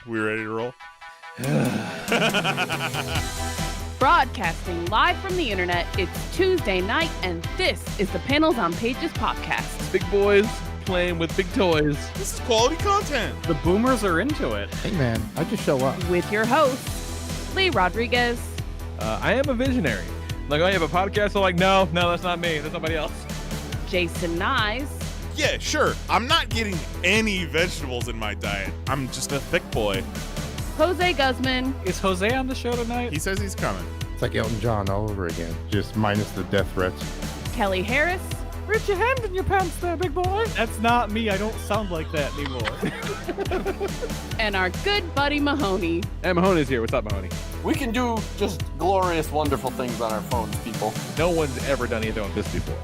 We ready to roll? Broadcasting live from the internet, it's Tuesday night, and this is the Panels on Pages podcast. Big boys playing with big toys. This is quality content. The boomers are into it. Hey man, I just show up. With your hosts, Lee Rodriguez, I am a visionary. Like, oh, you have a podcast? I'm like, no, that's not me. That's somebody else. Jason Nyes, Yeah, sure. I'm not getting any vegetables in my diet. I'm just a thick boy. Jose Guzman, Is Jose on the show tonight? He says he's coming. It's like Elton John all over again, just minus the death threats. Kelly Harris, Reach your hand in your pants there, big boy. That's not me. I don't sound like that anymore. and our good buddy Mahoney. And Mahoney's here. What's up, Mahoney? We can do just glorious, wonderful things on our phones, people. No one's ever done anything like this before.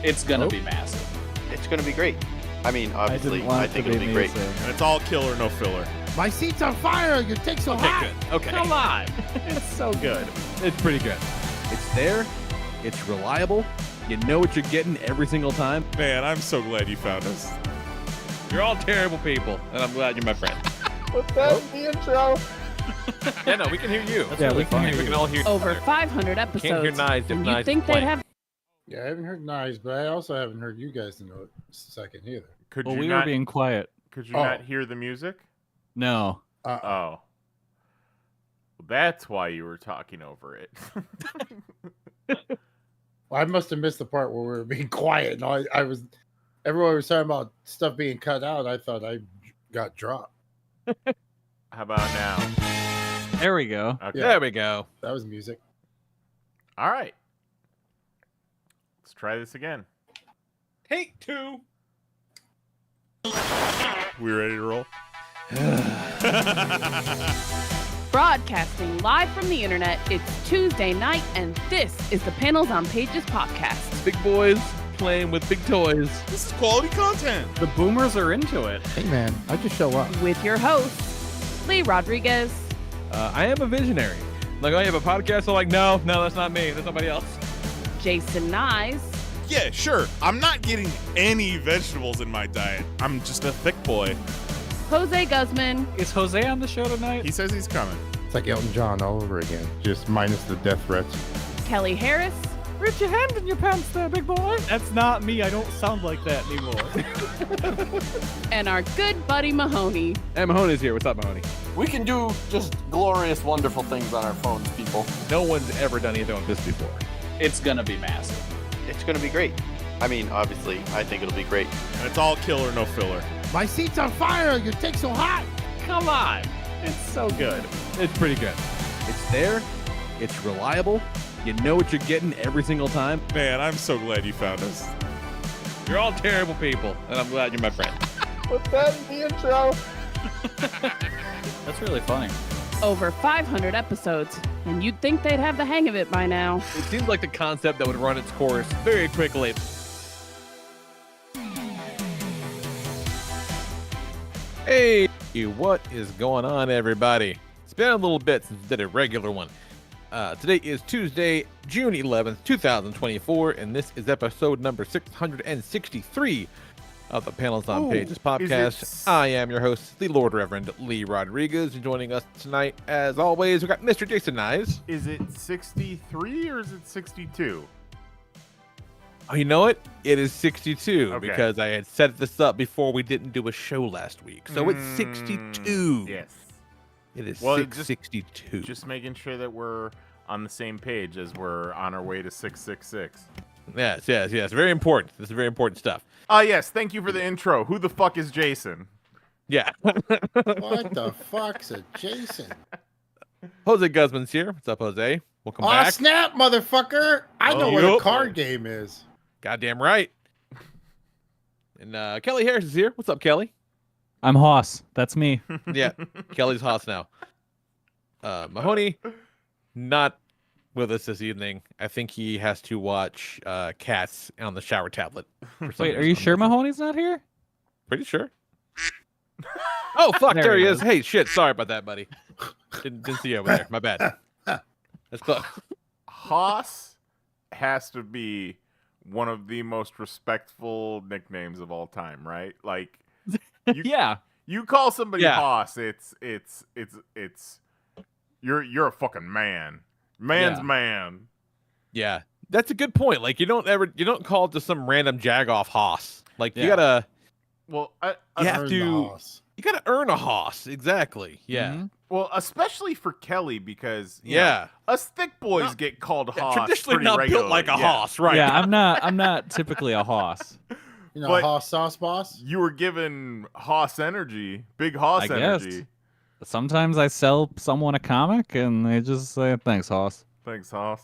It's gonna Nope. be massive. It's going to be great. I mean, obviously, didn't want I it to think it'll be great. amazing. And it's all killer, no filler. My seat's on fire! You take so hot! Good. Okay. Come on. It's so good. It's pretty good. It's there. It's reliable. You know what you're getting every single time. Man, I'm so glad you found us. You're all terrible people, and I'm glad you're my friend. What's that in the intro? Yeah, no, we can hear you. Yeah, we can hear We you. can all hear Over each other. 500 episodes. Can't hear Nyes if and Nyes you'd think is they'd playing. have Yeah, I haven't heard Nyes, but I also haven't heard you guys in a second either. Could Well, you we not? were being quiet. Could you Oh. not hear the music? No. Uh, Oh. Well, that's why you were talking over it. I must have missed the part where we were being quiet, and everyone was talking about stuff being cut out. I thought I got dropped. How about now? There we go. Okay. Yeah. There we go. That was music. All right. Let's try this again. Take two. We ready to roll? broadcasting live from the internet, it's Tuesday night, and this is the Panels on Pages podcast. Big boys playing with big toys. This is quality content. The boomers are into it. Hey man, I just show up. With your hosts, Lee Rodriguez, I am a visionary. Like, oh, you have a podcast? I'm like, no, that's not me. That's somebody else. Jason Nyes, Yeah, sure. I'm not getting any vegetables in my diet. I'm just a thick boy. Jose Guzman, Is Jose on the show tonight? He says he's coming. It's like Elton John all over again, just minus the death threats. Kelly Harris, Reach your hand in your pants there, big boy. That's not me. I don't sound like that anymore. and our good buddy Mahoney. And Mahoney's here. What's up, Mahoney? We can do just glorious, wonderful things on our phones, people. No one's ever done anything like this before. It's gonna be massive. It's going to be great. I mean, obviously, I think it'll be great. And it's all killer, no filler. My seat's on fire! You take so hot! Come on. It's so good. It's pretty good. It's there. It's reliable. You know what you're getting every single time. Man, I'm so glad you found us. You're all terrible people, and I'm glad you're my friend. What's that in the intro? That's really funny. Over 500 episodes, and you'd think they'd have the hang of it by now. It seems like the concept that would run its course very quickly. Hey, what is going on, everybody? It's been a little bit since we did a regular one. Today is Tuesday, June 11th, 2024, and this is episode number 663 of the Panels on Pages podcast. I am your host, the Lord Reverend Lee Rodriguez, and joining us tonight, as always, we got Mr. Jason Nyes. Is it 63 or is it 62? Oh, you know what? It is 62 Okay. because I had set this up before we didn't do a show last week. So it's 62. Yes. It is Well, 662. Just making sure that we're on the same page as we're on our way to 666. Yes. Very important. This is very important stuff. Yes. Thank you for the intro. Who the fuck is Jason? Yeah. What the fuck's a Jason? Jose Guzman's here. What's up, Jose? Welcome Aw, back. snap, motherfucker! I know what a Yup. card game is. Goddamn right. And Kelly Harris is here. What's up, Kelly? I'm Hoss. That's me. Yeah, Kelly's Haas now. Mahoney, not with us this evening. I think he has to watch Cats on the shower tablet. For some Wait, are you reason. sure Mahoney's not here? Pretty sure. Oh, fuck, There there he he is. is. Hey, shit, sorry about that, buddy. Didn't see you over there. My bad. That's close. Haas has to be one of the most respectful nicknames of all time, right? Like, you, Yeah. You call somebody Yeah. Hoss, it's you're a fucking man. Man's Yeah. man. Yeah, that's a good point. Like you don't call it to some random jagoff hoss. Like you Yeah. gotta Well, you have Earn the to hoss. you gotta earn a hoss. Exactly. Yeah. Mhm. well, especially for Kelly because you Yeah. know, us thick boys Not- get called Yeah, Hoss traditionally pretty not regularly. built like a yeah. hoss, right? Yeah, I'm not typically a hoss. You know, But- hoss sauce boss. You were given Hoss energy, big Hoss I guess. energy. Sometimes I sell someone a comic and they just say thanks, Hoss. Thanks, Hoss.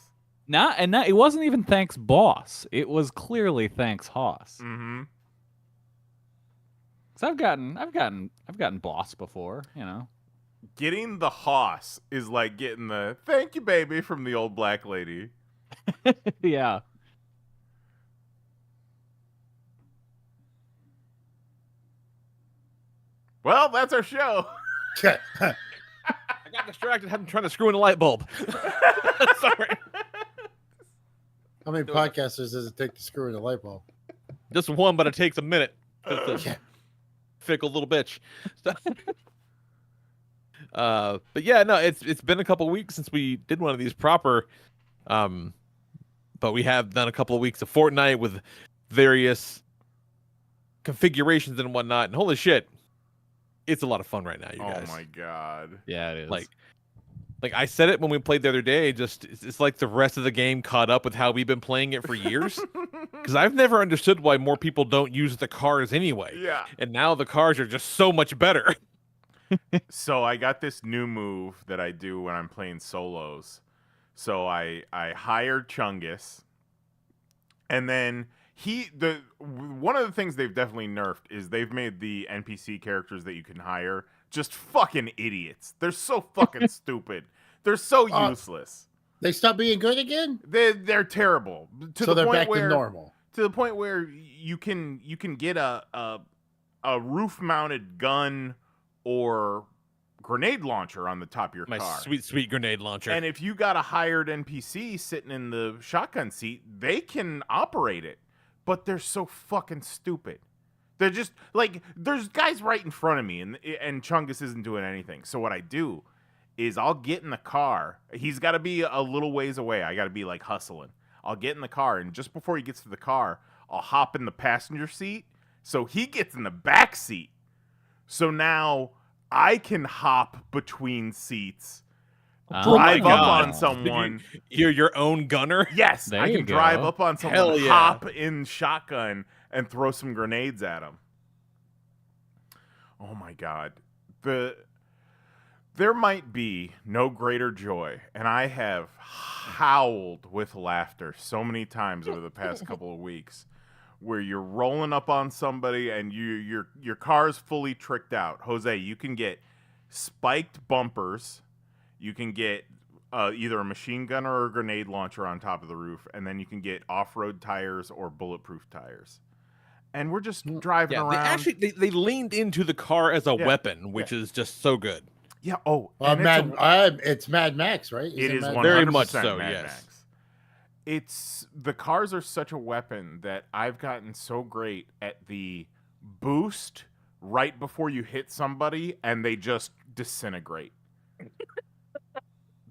It wasn't even thanks, boss. It was clearly thanks, Hoss. Mm-hmm. Cause I've gotten boss before, you know. Getting the Hoss is like getting the thank you, baby, from the old black lady. Yeah. Well, that's our show. I got distracted trying to screw in a light bulb. Sorry. How many podcasters does it take to screw in a light bulb? Just one, but it takes a minute. Just a Yeah. fickle little bitch. But yeah, no, it's been a couple weeks since we did one of these proper. But we have done a couple of weeks of Fortnite with various configurations and whatnot. And holy shit, it's a lot of fun right now, you guys. Oh my god. Yeah, it is. Like I said it when we played the other day, just it's like the rest of the game caught up with how we've been playing it for years. Because I've never understood why more people don't use the cars anyway. Yeah. And now the cars are just so much better. So I got this new move that I do when I'm playing solos. So I hired Chungus, and then one of the things they've definitely nerfed is they've made the NPC characters that you can hire just fucking idiots. They're so fucking stupid. They're so useless. They stopped being good again? They're terrible. So they're back to normal. To the point where you can get a roof mounted gun or grenade launcher on the top of your My car. sweet grenade launcher. And if you got a hired NPC sitting in the shotgun seat, they can operate it. But they're so fucking stupid. They're just like there's guys right in front of me and Chungus isn't doing anything. So what I do is I'll get in the car. He's got to be a little ways away. I got to be like hustling. I'll get in the car and just before he gets to the car, I'll hop in the passenger seat so he gets in the back seat. So now I can hop between seats, drive my up God. on someone. You're your own gunner. Yes, There I you can drive go. up on someone, Hell yeah. hop in shotgun, and throw some grenades at them. Oh my God. There might be no greater joy, and I have howled with laughter so many times over the past couple of weeks, where you're rolling up on somebody and your car's fully tricked out. Jose, you can get spiked bumpers, you can get either a machine gun or a grenade launcher on top of the roof, and then you can get off-road tires or bulletproof tires. And we're just driving Yeah, around. they leaned into the car as a Yeah. weapon, which is just so good. Yeah. Oh, and It's Mad Max, right? it is Mad 100% Very much so, Mad yes. Max. The cars are such a weapon that I've gotten so great at the boost right before you hit somebody and they just disintegrate.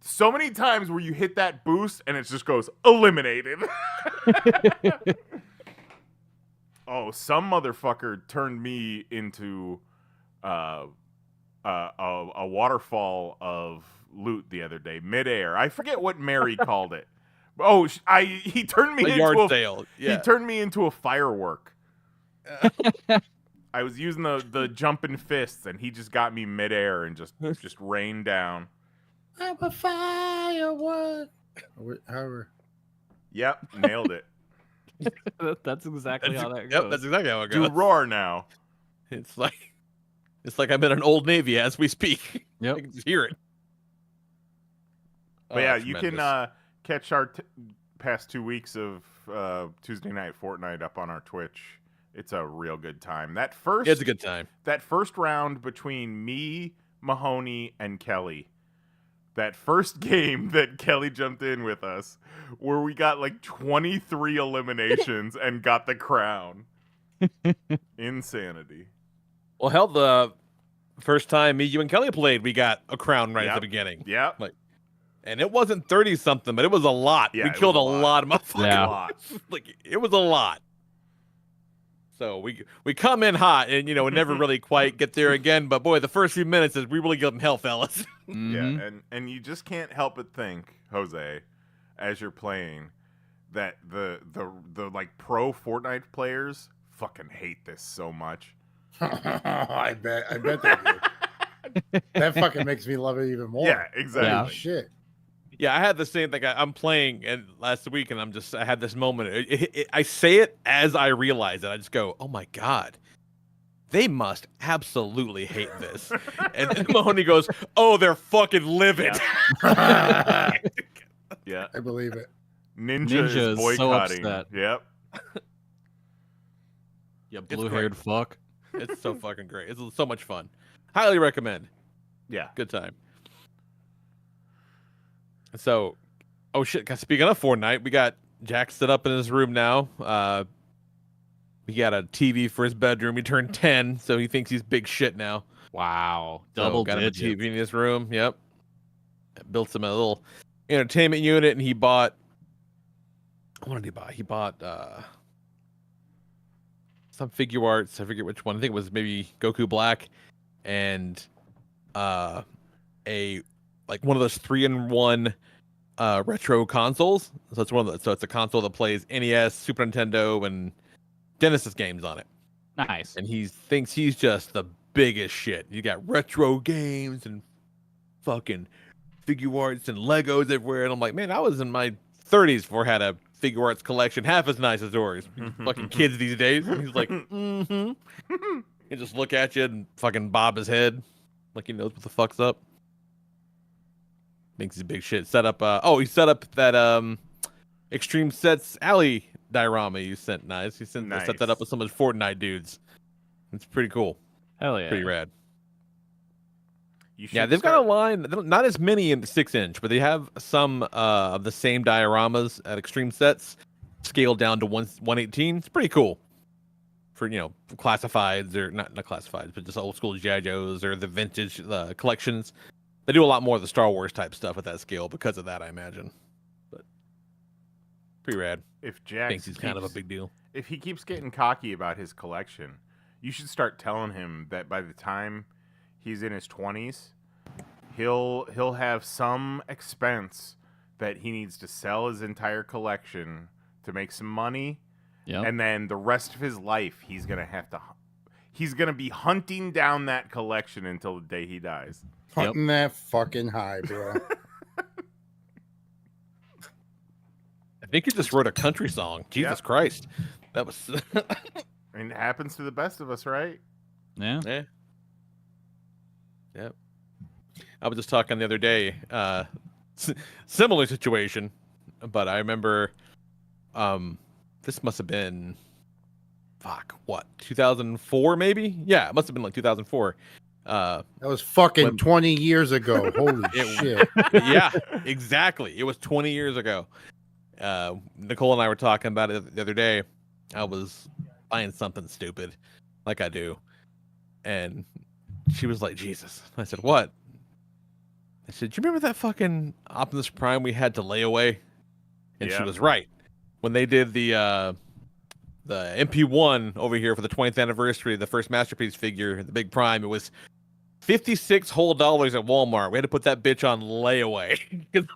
So many times where you hit that boost and it just goes eliminated. Oh, some motherfucker turned me into a waterfall of loot the other day, midair. I forget what Mary called it. Oh, he turned me A into yard a sale. Yeah. He turned me into a firework. I was using the jumping fists, and he just got me midair and just rained down. I'm a firework. However, Yep, nailed it. That's exactly how that goes. Yep, that's exactly how it goes. Do roar now. It's like I'm in an Old Navy as we speak. Yep. I can just hear it. But yeah, you can catch our past 2 weeks of Tuesday Night Fortnite up on our Twitch. It's a real good time. It's a good time. That first round between me, Mahoney, and Kelly. That first game that Kelly jumped in with us, where we got like 23 eliminations and got the crown. Insanity. Well, hell, First time me, you, and Kelly played, we got a crown right at the Yep. beginning. Yep. Like, and it wasn't 30 something, but it was a lot. Yeah, we it killed a was a lot of motherfuckers. Yeah. A lot. Like, it was a lot. So we come in hot, and we never really quite get there again. But boy, the first few minutes is we really give them hell, fellas. Mhm. Yeah, and you just can't help but think, Jose, as you're playing, that the like pro Fortnite players fucking hate this so much. I bet they do. That fucking makes me love it even more. Yeah, exactly. Holy shit. Yeah, I had the same thing. I'm playing and last week, and I had this moment. I say it as I realize it. I just go, "Oh my god, they must absolutely hate this." And then Mahoney goes, "Oh, they're fucking livid." Yeah. I believe it. Ninja Ninja is is so boycotting. upset. Yep. You blue-haired fuck. It's so fucking great. It's so much fun. Highly recommend. Yeah. Good time. So, oh shit! Speaking of Fortnite, we got Jack set up in his room now. We got a TV for his bedroom. He turned 10, so he thinks he's big shit now. Wow. So Double got him a digits. TV in his room. Yep. Built him a little entertainment unit, and he bought. What did he buy? He bought some figure arts. I forget which one. I think it was maybe Goku Black, and a one of those 3-in-1 retro consoles. So it's a console that plays NES, Super Nintendo, and Genesis games on it. Nice. And he thinks he's just the biggest shit. You got retro games and fucking figure arts and Legos everywhere. And I'm like, man, I was in my 30s before I had a figure arts collection half as nice as yours. Fucking kids these days. And he's like, mm-hmm. He just look at you and fucking bob his head like he knows what the fuck's up. Thinks he's big shit. Set up. He set up that Extreme Sets Alley diorama you sent. Nice. He set that up with some of his Fortnite dudes. It's pretty cool. Hell yeah. Pretty rad. You Yeah, should they've got a start- line, not as many in the 6-inch, but they have some of the same dioramas at Extreme Sets, scaled down to 118. It's pretty cool for classifieds, or not classifieds, but just old school G.I. Joes or the vintage collections. They do a lot more of the Star Wars type stuff at that scale because of that, I imagine. But pretty rad. If Jack Thinks he's kind of a big deal. If he keeps getting cocky about his collection, you should start telling him that by the time he's in his 20s, he'll have some expense that he needs to sell his entire collection to make some money, and then the rest of his life he's gonna be hunting down that collection until the day he dies. Hunting that fucking high, bro. I think he just wrote a country song. Jesus Christ. That was... I mean, it happens to the best of us, right? Yeah. Yeah. Yep. I was just talking the other day, similar situation, but I remember, this must have been, 2004 maybe? Yeah, it must have been like 2004. That was fucking 20 years ago. Holy shit. Yeah, exactly. It was 20 years ago. Nicole and I were talking about it the other day. I was buying something stupid, like I do, and she was like, Jesus. I said, what? I said, do you remember that fucking Optimus Prime we had to layaway? And she was right. When they did the MP1 over here for the 20th anniversary of the first Masterpiece figure, the big Prime, it was $56 whole at Walmart. We had to put that bitch on layaway. Because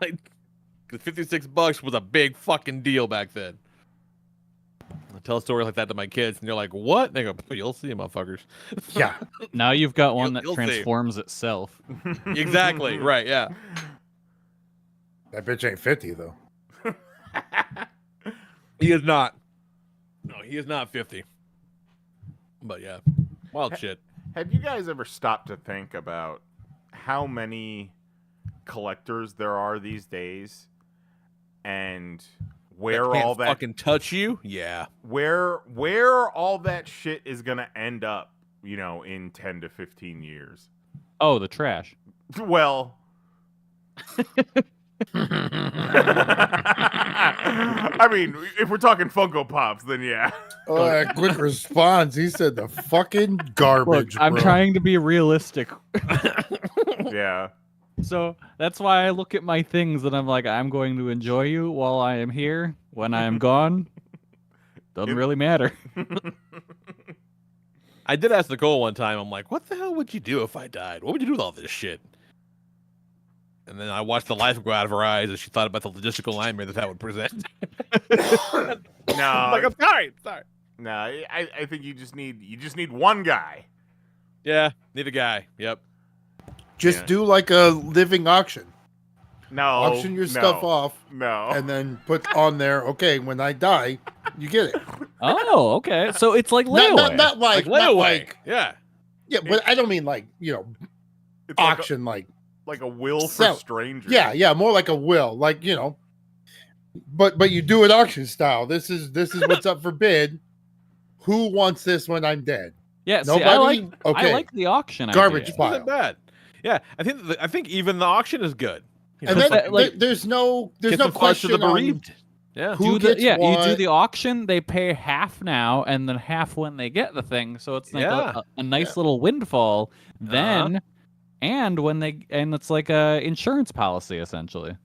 $56 was a big fucking deal back then. I tell a story like that to my kids, and they're like, what? And they go, you'll see, motherfuckers. Yeah. Now you've got one that You'll see. transforms itself. Exactly. Right. Yeah. That bitch ain't 50, though. He is not. No, he is not 50. But yeah, wild shit. Have you guys ever stopped to think about how many collectors there are these days, and where Can't all that fucking touch you? Yeah. where all that shit is gonna end up, in 10 to 15 years? Oh, the trash. Well, I mean, if we're talking Funko Pops, then yeah. Oh, that quick response. He said the fucking Look, garbage. I'm bro. trying to be realistic. Yeah. So that's why I look at my things and I'm like, I'm going to enjoy you while I am here. When I am gone, doesn't really matter. I did ask Nicole one time, I'm like, what the hell would you do if I died? What would you do with all this shit? And then I watched the life go out of her eyes as she thought about the logistical nightmare that would present. No, I'm like, I'm sorry. no. I think you just need one guy. Yeah, need a guy. Yep. Just Yeah. do like a living auction. No, Auction your stuff off, No, and then put on there. Okay, when I die, you get it. Oh, okay. So it's like layaway. Not Like not layaway. like Yeah. yeah, but I don't mean like it's auction like. like a will Sell- for strangers. Yeah, more like a will, like but you do it auction style. This is what's up for bid. Who wants this when I'm dead? Yeah, see, Nobody. I like Okay, the auction garbage idea. pile. Isn't bad. Yeah, I think even the auction is good. You And know, then that, like, there's no get some flesh to question the on bereaved. Yeah. who Do the, gets yeah, you do what. the auction. They pay half now, and then half when they get the thing. So it's like Yeah. a nice little windfall. Then, and it's like a insurance policy essentially.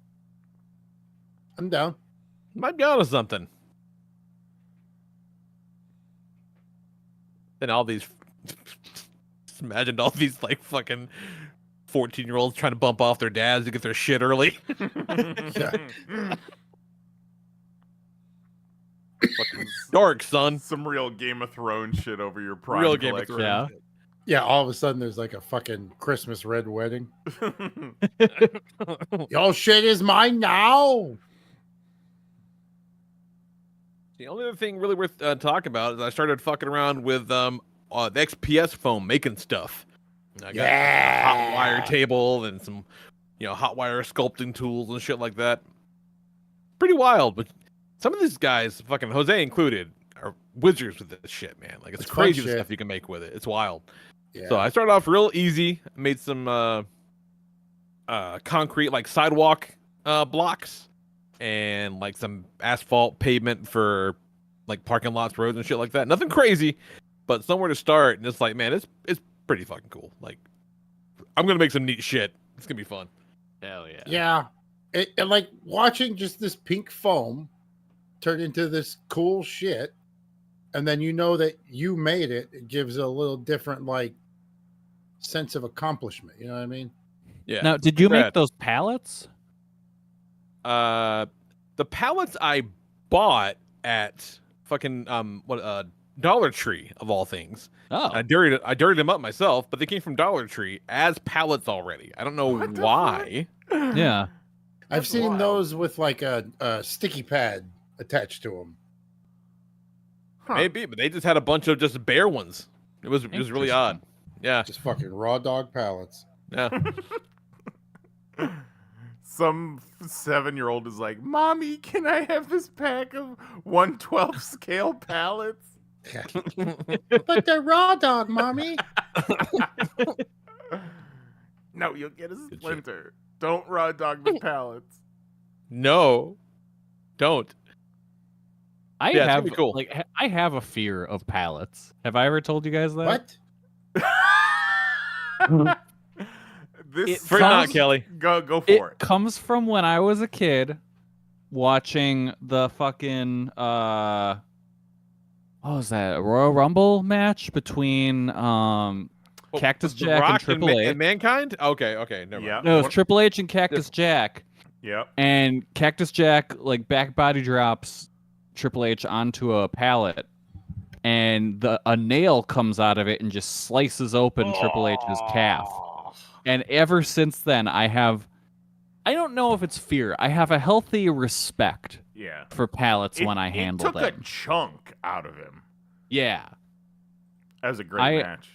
I'm down. Might be onto something. Then all these, just imagine all these like fucking 14-year-olds trying to bump off their dads to get their shit early. Fucking dark, son. Some real Game of Thrones shit over your prime Real Game of collection. Thrones. Yeah, all of a sudden there's like a fucking Christmas red wedding. Your shit is mine now. The only other thing really worth talking about is I started fucking around with the XPS foam making stuff. I got a hot wire table and some, hot wire sculpting tools and shit like that. Pretty wild, but some of these guys, fucking Jose included, are wizards with this shit, man. Like it's It's fun crazy the shit. stuff you can make with it. It's wild. Yeah. So I started off real easy. Made some concrete like sidewalk blocks and like some asphalt pavement for like parking lots, roads, and shit like that. Nothing crazy, but somewhere to start. And it's like, man, it's pretty fucking cool. Like, I'm gonna make some neat shit. It's gonna be fun. Hell yeah. Yeah. And like watching just this pink foam turn into this cool shit, and then you know that you made it, it gives a little different like sense of accomplishment. You know what I mean? Yeah. Now, did you Brad. make those pallets? The pallets I bought at fucking Dollar Tree of all things. Oh, I dirtied them up myself, but they came from Dollar Tree as pallets already. I don't know What the why. yeah. I've That's seen wild. those with like a sticky pad attached to them. Huh. Maybe, but they just had a bunch of just bare ones. It was really odd. Yeah. Just fucking raw dog pallets. Yeah. Some 7-year-old is like, "Mommy, can I have this pack of 1/12 scale pallets?" But they're raw dog, mommy. No, you'll get a shit. splinter. Don't raw dog the pallets. No. Don't. I Yeah, it's gonna have be cool. I have a fear of pallets. Have I ever told you guys that? What? This For not sounds- Kelly. Go It for it. comes from when I was a kid watching the fucking what was that? Royal Rumble match between Cactus The Jack and Rock Triple H. and Mankind? Okay, never Yeah. mind. No, it's Triple H and Cactus Jack. Yep. And Cactus Jack like back body drops Triple H onto a pallet, and a nail comes out of it and just slices open Triple H's calf. And ever since then, I don't know if it's fear. I have a healthy respect Yeah. for pallets when I It handle took them. a chunk out of him. Yeah, That was a great I- match.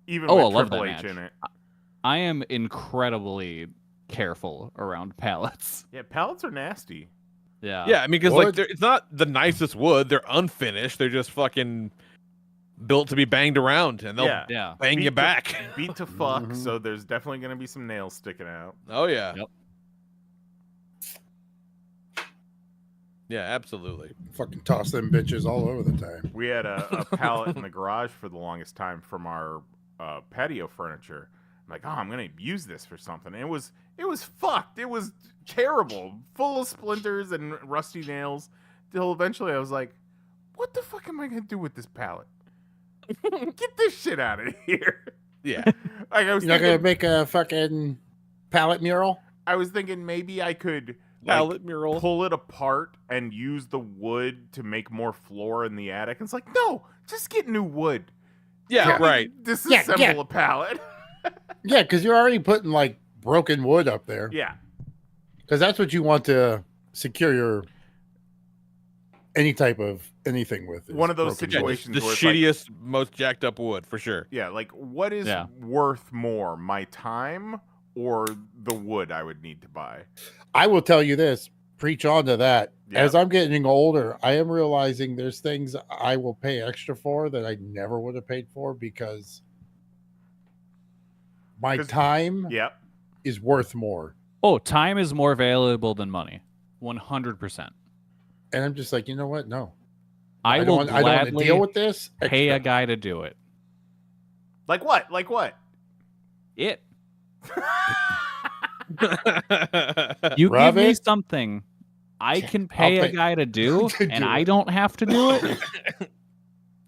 Even Oh, with I love Triple that H match. in it. I am incredibly careful around pallets. Yeah, pallets are nasty. Yeah. Yeah, I mean, because like Wood. it's not the nicest wood. They're unfinished. They're just fucking built to be banged around, and they'll Yeah. Yeah. bang you to- back. Beat to fuck, Mhm. so there's definitely going to be some nails sticking out. Oh yeah. Yep. Yeah, absolutely. Fucking toss them bitches all over the time. We had a pallet in the garage for the longest time from our patio furniture. I'm like, oh, I'm gonna use this for something. And it was fucked. It was terrible, full of splinters and rusty nails. Till eventually, I was like, what the fuck am I gonna do with this pallet? Get this shit out of here. Yeah. Like, I was You're not thinking, gonna make a fucking pallet mural? I was thinking maybe I could Pallet mural. pull it apart and use the wood to make more floor in the attic. And it's like, no, just get new wood. Yeah, Don't right. Disassemble a pallet. Yeah, because you're already putting like broken wood up there. Yeah. Because that's what you want to secure your any type of anything with. is One of those broken Yeah, wood. just situations the where it's like, shittiest, most jacked up wood for sure. yeah, like what is Yeah. worth more, my time or the wood I would need to buy? I will tell you this. Preach on to that. Yeah. As I'm getting older, I am realizing there's things I will pay extra for that I never would have paid for because my 'Cause- time Yep. is worth more. Oh, time is more valuable than money. 100%. And I'm just like, you know what? No. I don't will want to gladly deal with this. pay a extra. guy to do it. Like what? Like what? It. You Rub give me it. something I can pay a pay- guy to do, to and do I it. don't have to do it.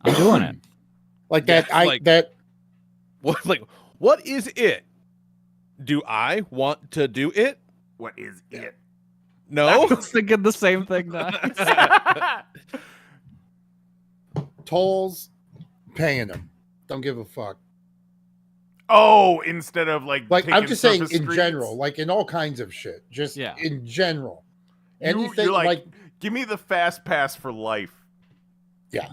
I'm doing it. Like Yeah, that. like- That what is it? Do I want to do it? What is it? I No. was thinking the same thing. Guys. tolls, paying them. Don't give a fuck. Oh, instead of like Like I'm taking just saying surface in streets? general, like in all kinds of shit. Just Yeah. in general. You- Anything you're like give me the fast pass for life. Yeah.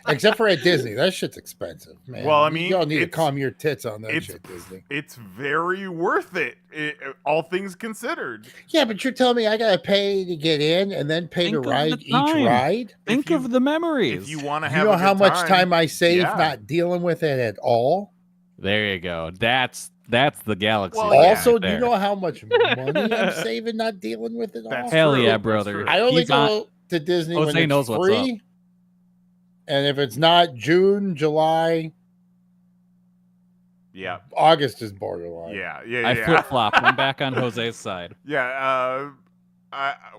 except for at Disney, that shit's expensive, man. Well, I mean, y'all need to it's- calm your tits on that it's- shit, Disney. It's very worth it, all things considered. Yeah, but you're telling me I gotta pay to get in and then pay Think to of ride the each time. ride. Think you- of the memories. If you want to You have know a how good much time I save Yeah. not dealing with it at all. There you go. That's the galaxy. Well, right yeah. Also, do there. you know how much money I'm saving not dealing with it all? That's Hell true. yeah, That's brother. true. I only He's on- go to Disney when Jose it's knows what's free. And if it's not June, July, Yeah, August is borderline. yeah, yeah, I yeah. flip flop. I'm back on Jose's side. Yeah,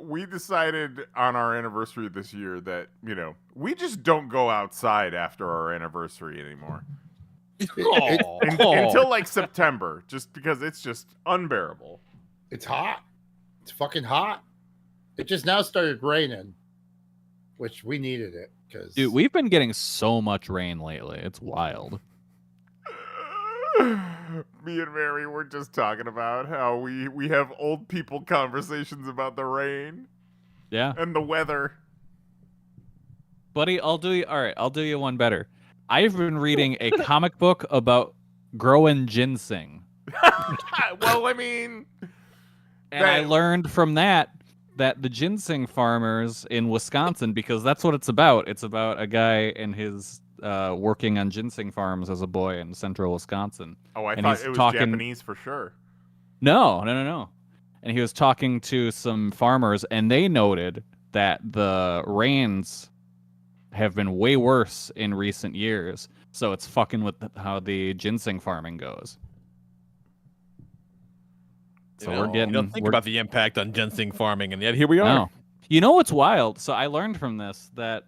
we decided on our anniversary this year that, we just don't go outside after our anniversary anymore. Oh. Until like September, just because it's just unbearable. It's hot. It's fucking hot. It just now started raining, which we needed it because Dude, we've been getting so much rain lately. It's wild. Me and Mary were just talking about how we have old people conversations about the rain Yeah. and the weather. Buddy, I'll do you one better. I've been reading a comic book about growing ginseng. Well, I mean, And I That- learned from that the ginseng farmers in Wisconsin, because that's what it's about. It's about a guy and his working on ginseng farms as a boy in central Wisconsin. oh, I And thought he's it was talking- Japanese for sure. No. And he was talking to some farmers, and they noted that the rains have been way worse in recent years. So it's fucking with how the ginseng farming goes. So we're getting. You don't think we're- about the impact on ginseng farming, and yet here we are. No. You know what's wild? So I learned from this that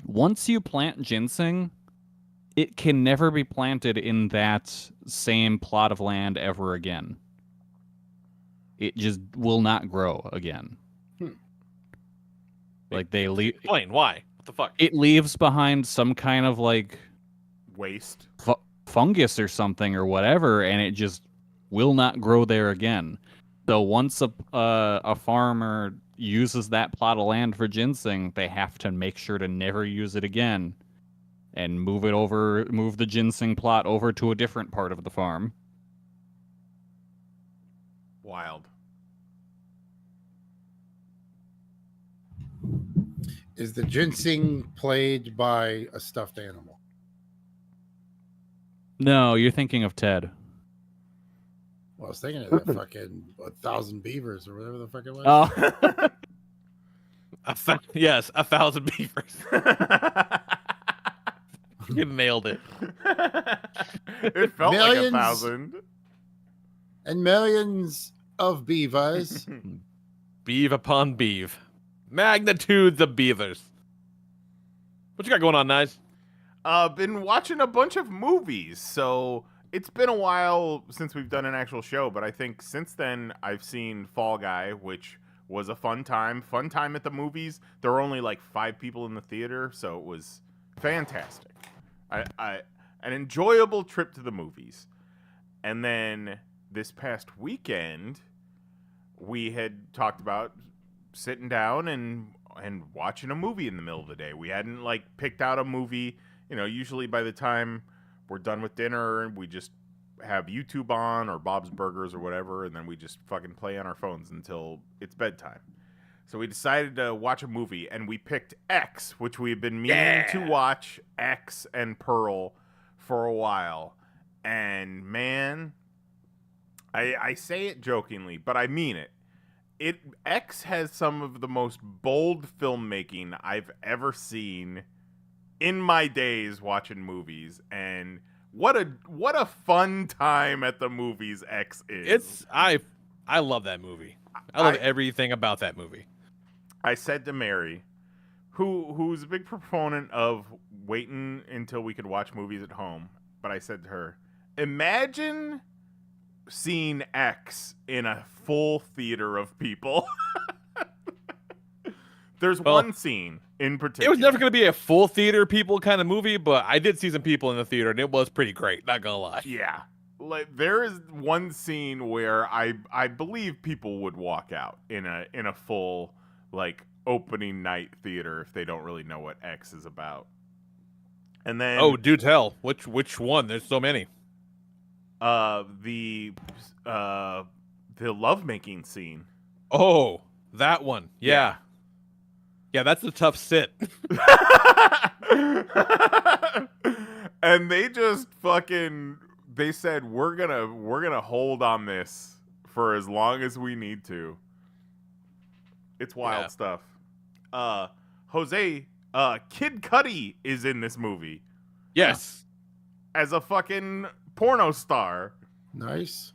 once you plant ginseng, it can never be planted in that same plot of land ever again. It just will not grow again. Like they leave, Explain why. What the fuck? it leaves behind some kind of like Waste. fungus or something or whatever, and it just will not grow there again. So once a farmer uses that plot of land for ginseng, they have to make sure to never use it again, and move the ginseng plot over to a different part of the farm. Wild. is the ginseng played by a stuffed animal? No, you're thinking of Ted. Well, I was thinking of that fucking 1,000 beavers or whatever the fuck it was. Oh, Yes, 1,000 beavers. You nailed it. It felt Millions. like 1,000. And millions of beavers. Beeve upon beeve. Magnitudes of beavers. What you got going on, Nice? Been watching a bunch of movies, so it's been a while since we've done an actual show, but I think since then I've seen Fall Guy, which was a fun time. Fun time at the movies. There were only like 5 people in the theater, so it was fantastic. An enjoyable trip to the movies. And then this past weekend, we had talked about sitting down and watching a movie in the middle of the day. We hadn't like picked out a movie. You know, usually by the time we're done with dinner, we just have YouTube on or Bob's Burgers or whatever, and then we just fucking play on our phones until it's bedtime. So we decided to watch a movie, and we picked X, which we've been meaning to watch, X and Pearl, for a while. And man, I say it jokingly, but I mean it. X has some of the most bold filmmaking I've ever seen in my days watching movies, and what a fun time at the movies X is. I love that movie. I love everything about that movie. I said to Mary, who's a big proponent of waiting until we could watch movies at home, but I said to her, imagine seeing X in a full theater of people. There's one scene in particular. It was never going to be a full theater people kind of movie, but I did see some people in the theater, and it was pretty great. Not gonna lie. Yeah, like there is one scene where I believe people would walk out in a full like opening night theater if they don't really know what X is about. And then do tell which one? There's so many. The lovemaking scene. Oh, that one. Yeah. Yeah, that's a tough sit. And they just they said we're gonna hold on this for as long as we need to. It's wild stuff. Jose, Kid Cudi is in this movie. Yes. As a fucking porno star. Nice.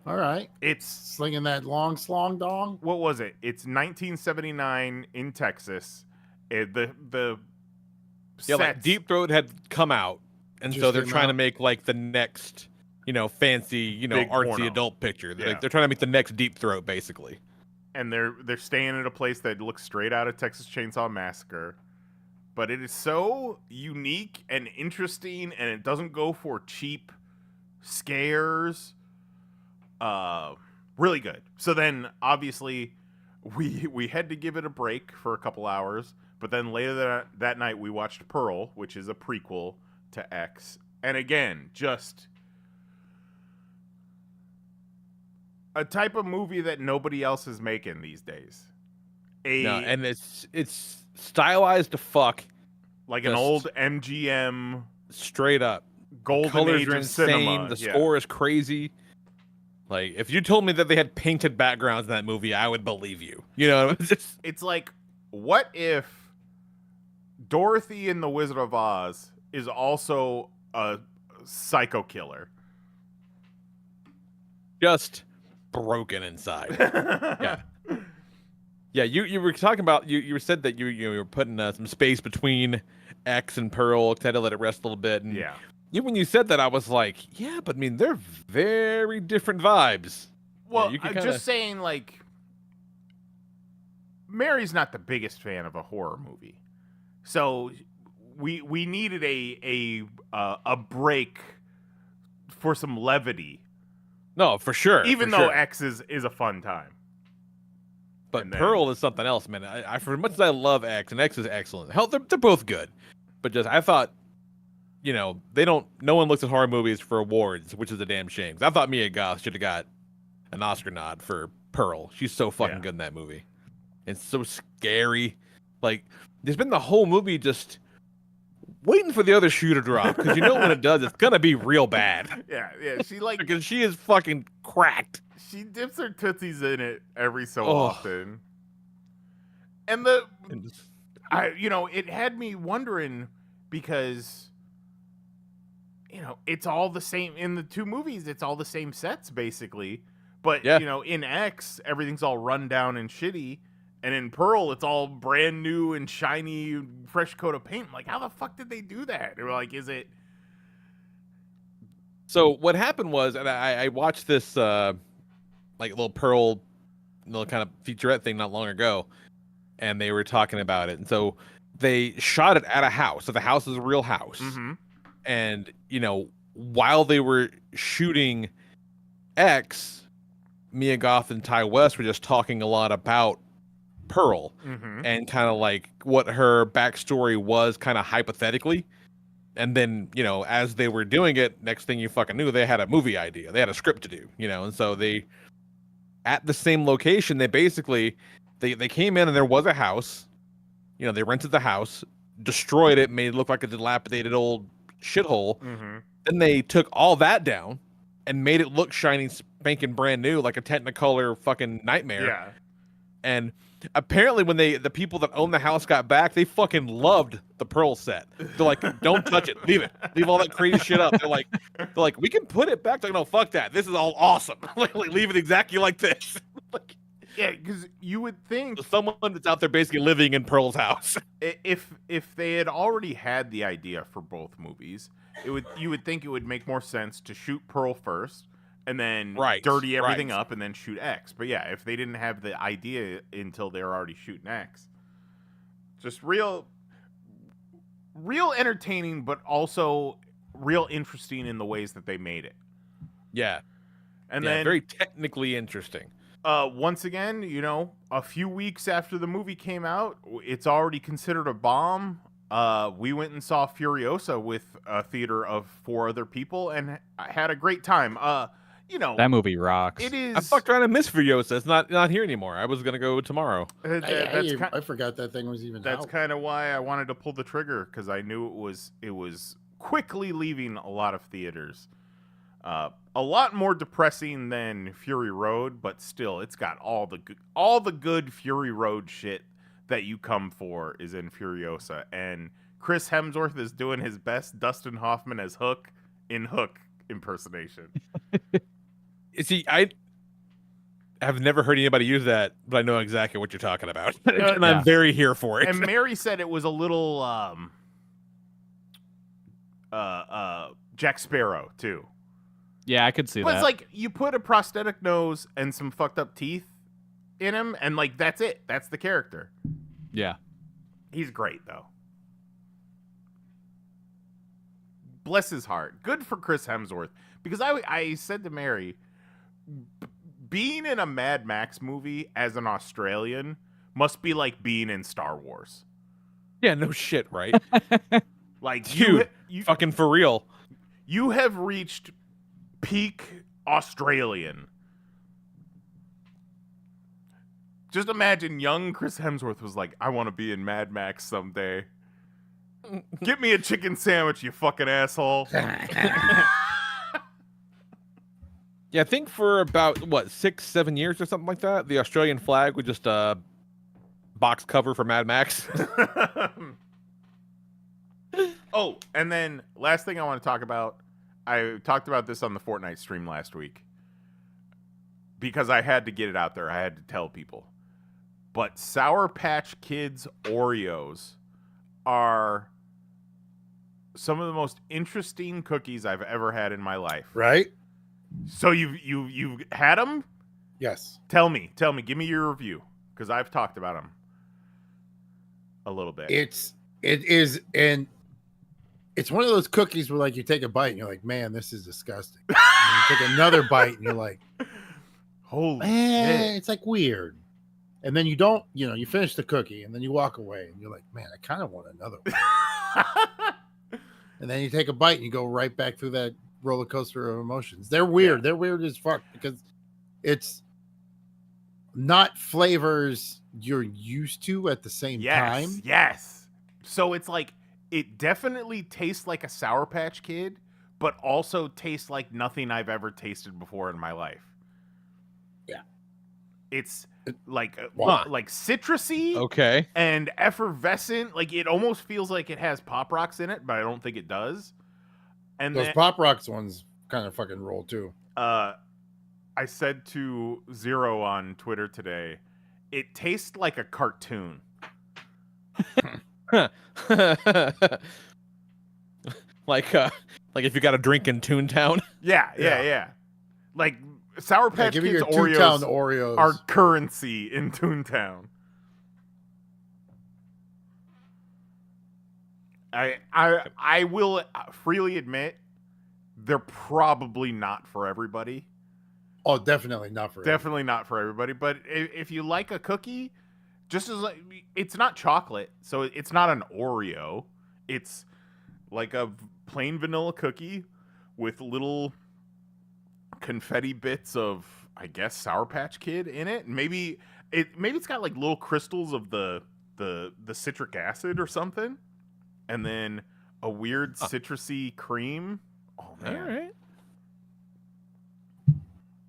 All right. It's slinging that long slong dong. What was it? It's 1979 in Texas. The yeah, like Deep Throat had come out, and so they're trying to make like the next, fancy, big artsy porno. adult picture. Yeah. Like, they're trying to make the next Deep Throat, basically. And they're staying at a place that looks straight out of Texas Chainsaw Massacre. But it is so unique and interesting, and it doesn't go for cheap scares. Really good. So then, obviously, we had to give it a break for a couple hours. But then later that night, we watched Pearl, which is a prequel to X. And again, just a type of movie that nobody else is making these days. And it's stylized to fuck. Like an old MGM. Straight up. Golden Colors age are of insane. cinema. The score is crazy. Like, if you told me that they had painted backgrounds in that movie, I would believe you. It's like, what if Dorothy in The Wizard of Oz is also a psycho killer? Just broken inside. Yeah. Yeah, you were talking about, you said that you were putting some space between X and Pearl, had to let it rest a little bit. And yeah. Even when you said that, I was like, yeah, but I mean, they're very different vibes. Well, yeah, I'm just saying, like, Mary's not the biggest fan of a horror movie. So we needed a break for some levity. No, for sure. Even though X is a fun time. But Pearl is something else, man. I for as much as I love X, and X is excellent. Hell, they're both good. But just, I thought, no one looks at horror movies for awards, which is a damn shame. 'Cause I thought Mia Goth should have got an Oscar nod for Pearl. She's so fucking good in that movie. It's so scary. Like, there's been the whole movie just waiting for the other shoe to drop. Because when it does, it's going to be real bad. Yeah. She because she is fucking cracked. She dips her tootsies in it every so often. And it had me wondering because, it's all the same in the two movies. It's all the same sets basically, but Yeah. in X everything's all run down and shitty, and in Pearl it's all brand new and shiny, fresh coat of paint. I'm like, how the fuck did they do that? They were like, is it? So what happened was, and I watched this like little Pearl, little kind of featurette thing not long ago, and they were talking about it. And so they shot it at a house. So the house is a real house. Mm-hmm. And while they were shooting X, Mia Goth and Ty West were just talking a lot about Pearl and kind of like what her backstory was, kind of hypothetically. And then, as they were doing it, next thing you fucking knew, they had a movie idea. They had a script to do, and so they, at the same location, they basically, they came in and there was a house, they rented the house, destroyed it, made it look like a dilapidated old shithole. Then they took all that down and made it look shiny, spanking brand new, like a Technicolor fucking nightmare. Yeah. And apparently when the people that own the house got back, they fucking loved the Pearl set. They're like, don't touch it. Leave it. Leave all that crazy shit up. They're like, we can put it back. They're like, no, fuck that. This is all awesome. like, leave it exactly like this. Yeah, because you would think someone that's out there basically living in Pearl's house. if they had already had the idea for both movies, you would think it would make more sense to shoot Pearl first and then dirty everything up and then shoot X. But yeah, if they didn't have the idea until they were already shooting X, just real entertaining, but also real interesting in the ways that they made it. Yeah. And then very technically interesting. Once again, a few weeks after the movie came out, it's already considered a bomb. We went and saw Furiosa with a theater of 4 other people and had a great time. That movie rocks. It is. I fucked around and missed Furiosa. It's not here anymore. I was gonna go tomorrow. I forgot that thing was even That's out. kind of why I wanted to pull the trigger, because I knew it was quickly leaving a lot of theaters. A lot more depressing than Fury Road, but still, it's got all the good Fury Road shit that you come for is in Furiosa, and Chris Hemsworth is doing his best Dustin Hoffman as Hook in Hook impersonation. See, I have never heard anybody use that, but I know exactly what you're talking about, and I'm very here for it. And Mary said it was a little Jack Sparrow too. Yeah, I could see that. But it's like you put a prosthetic nose and some fucked up teeth in him, and like that's it. That's the character. Yeah. He's great though. Bless his heart. Good for Chris Hemsworth. Because I said to Mary, being in a Mad Max movie as an Australian must be like being in Star Wars. Yeah, no shit, right? Like, dude, you fucking for real. You have reached peak Australian. Just imagine young Chris Hemsworth was like, I want to be in Mad Max someday. Get me a chicken sandwich, you fucking asshole. Yeah, I think for about, 6-7 years or something like that, the Australian flag was just a box cover for Mad Max. Oh, and then last thing I want to talk about, I talked about this on the Fortnite stream last week because I had to get it out there. I had to tell people. But Sour Patch Kids Oreos are some of the most interesting cookies I've ever had in my life. Right? So you've had them? Yes. Tell me, give me your review, because I've talked about them a little bit. It is, and it's one of those cookies where like you take a bite and you're like, man, this is disgusting. And you take another bite and you're like, holy shit. It's like weird. And then you don't, you finish the cookie and then you walk away and you're like, man, I kind of want another one. And then you take a bite and you go right back through that roller coaster of emotions. They're weird. Yeah. They're weird as fuck because it's not flavors you're used to at the same time. Yes. So it's like, it definitely tastes like a Sour Patch Kid, but also tastes like nothing I've ever tasted before in my life. Yeah. It's like Wow. like citrusy Okay. and effervescent. Like it almost feels like it has Pop Rocks in it, but I don't think it does. And Those then Pop Rocks ones kind of fucking roll too. I said to Zero on Twitter today, it tastes like a cartoon. like if you got a drink in Toontown. Yeah. Like Sour Patch give me Kids your Toontown Oreos Oreos. are currency in Toontown. I will freely admit they're probably not for everybody. Oh, definitely not for Definitely not for everybody. But if you like a cookie, just as like it's not chocolate, so it's not an Oreo. It's like a plain vanilla cookie with little confetti bits of, I guess, Sour Patch Kid in it. Maybe it's got like little crystals of the citric acid or something, and then a weird citrusy cream. Oh man! All right.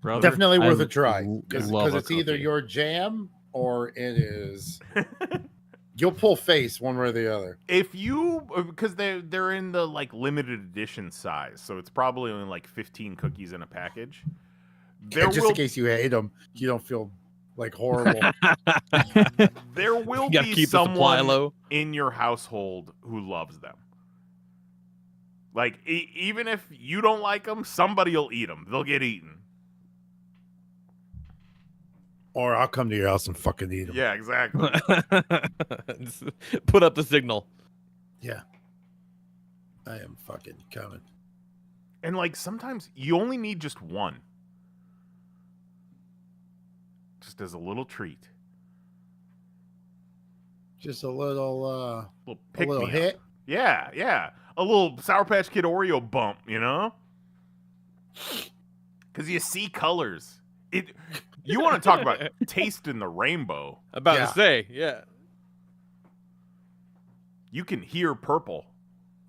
Brother, Definitely worth I a try love because a it's either cookie. your jam or it is. You'll pull face one way or the other. If you, because they're in the like limited edition size, so it's probably only like 15 cookies in a package. There Just will in case you hate them, you don't feel like horrible. there will You gotta be keep the supply someone low. in your household who loves them. Like even if you don't like them, somebody will eat them. They'll get eaten. Or I'll come to your house and fucking eat them. Yeah, exactly. Just put up the signal. Yeah. I am fucking coming. And like sometimes you only need just one. Just as a little treat. Just a little Little a pick little me hit. up. Yeah. A little Sour Patch Kid Oreo bump, you know? Because you see colors. You want to talk about tasting the rainbow. About Yeah. to say, yeah. You can hear purple.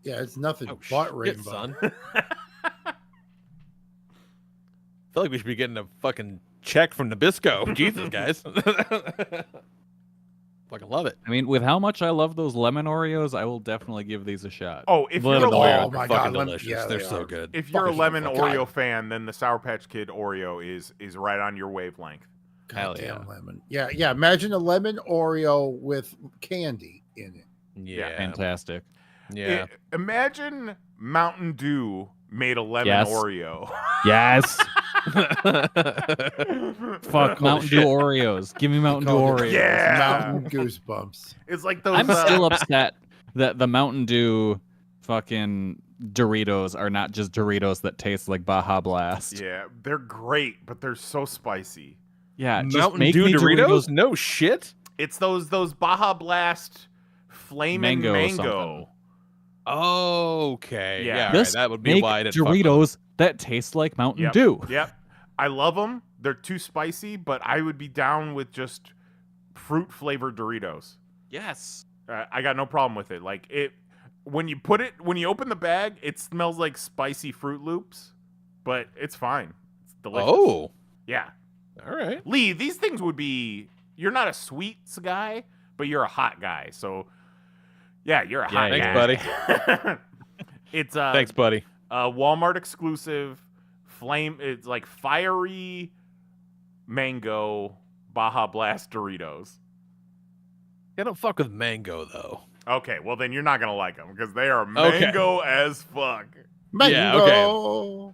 Yeah, it's nothing Oh, but shit, rainbow. son. I feel like we should be getting a fucking check from Nabisco. Jesus, guys. Fucking love it. I mean, with how much I love those lemon Oreos, I will definitely give these a shot. Oh, if Lemon you're a Oreos Oh are my fucking God, delicious. yeah, They're they so are. good. if you're a Fucking lemon fucking Oreo God. fan, then the Sour Patch Kid Oreo is right on your wavelength. Hell Goddamn yeah. lemon. Yeah. Imagine a lemon Oreo with candy in it. Yeah. Fantastic. Yeah. Imagine Mountain Dew made a lemon Yes. Oreo. Yes. Fuck Mountain Dew shit. Oreos. Give me Mountain Dew Called it Oreos. Yeah. Mountain goosebumps. It's like those. I'm still upset that the Mountain Dew fucking Doritos are not just Doritos that taste like Baja Blast. Yeah, they're great, but they're so spicy. Yeah, just Mountain make Dew me Doritos? No shit. It's those Baja Blast Flamin' Mango Mango. Okay. Yeah. Yeah. All right. Just That would be make why I didn't fuck with Doritos that taste like Mountain Yep. Dew. Yep. I love them. They're too spicy, but I would be down with just fruit flavored Doritos. Yes. I got no problem with it. Like when you open the bag, it smells like spicy Fruit Loops, but it's fine. It's delicious. Oh. Yeah. All right. Lee, these things would be. You're not a sweets guy, but you're a hot guy. So, yeah, you're a hot Thanks, guy. buddy. It's Thanks, buddy. Walmart exclusive flame. It's like fiery mango Baja Blast Doritos. I don't fuck with mango though. Okay, well then you're not gonna like them because they are Okay. mango as fuck. Mango. Yeah, okay.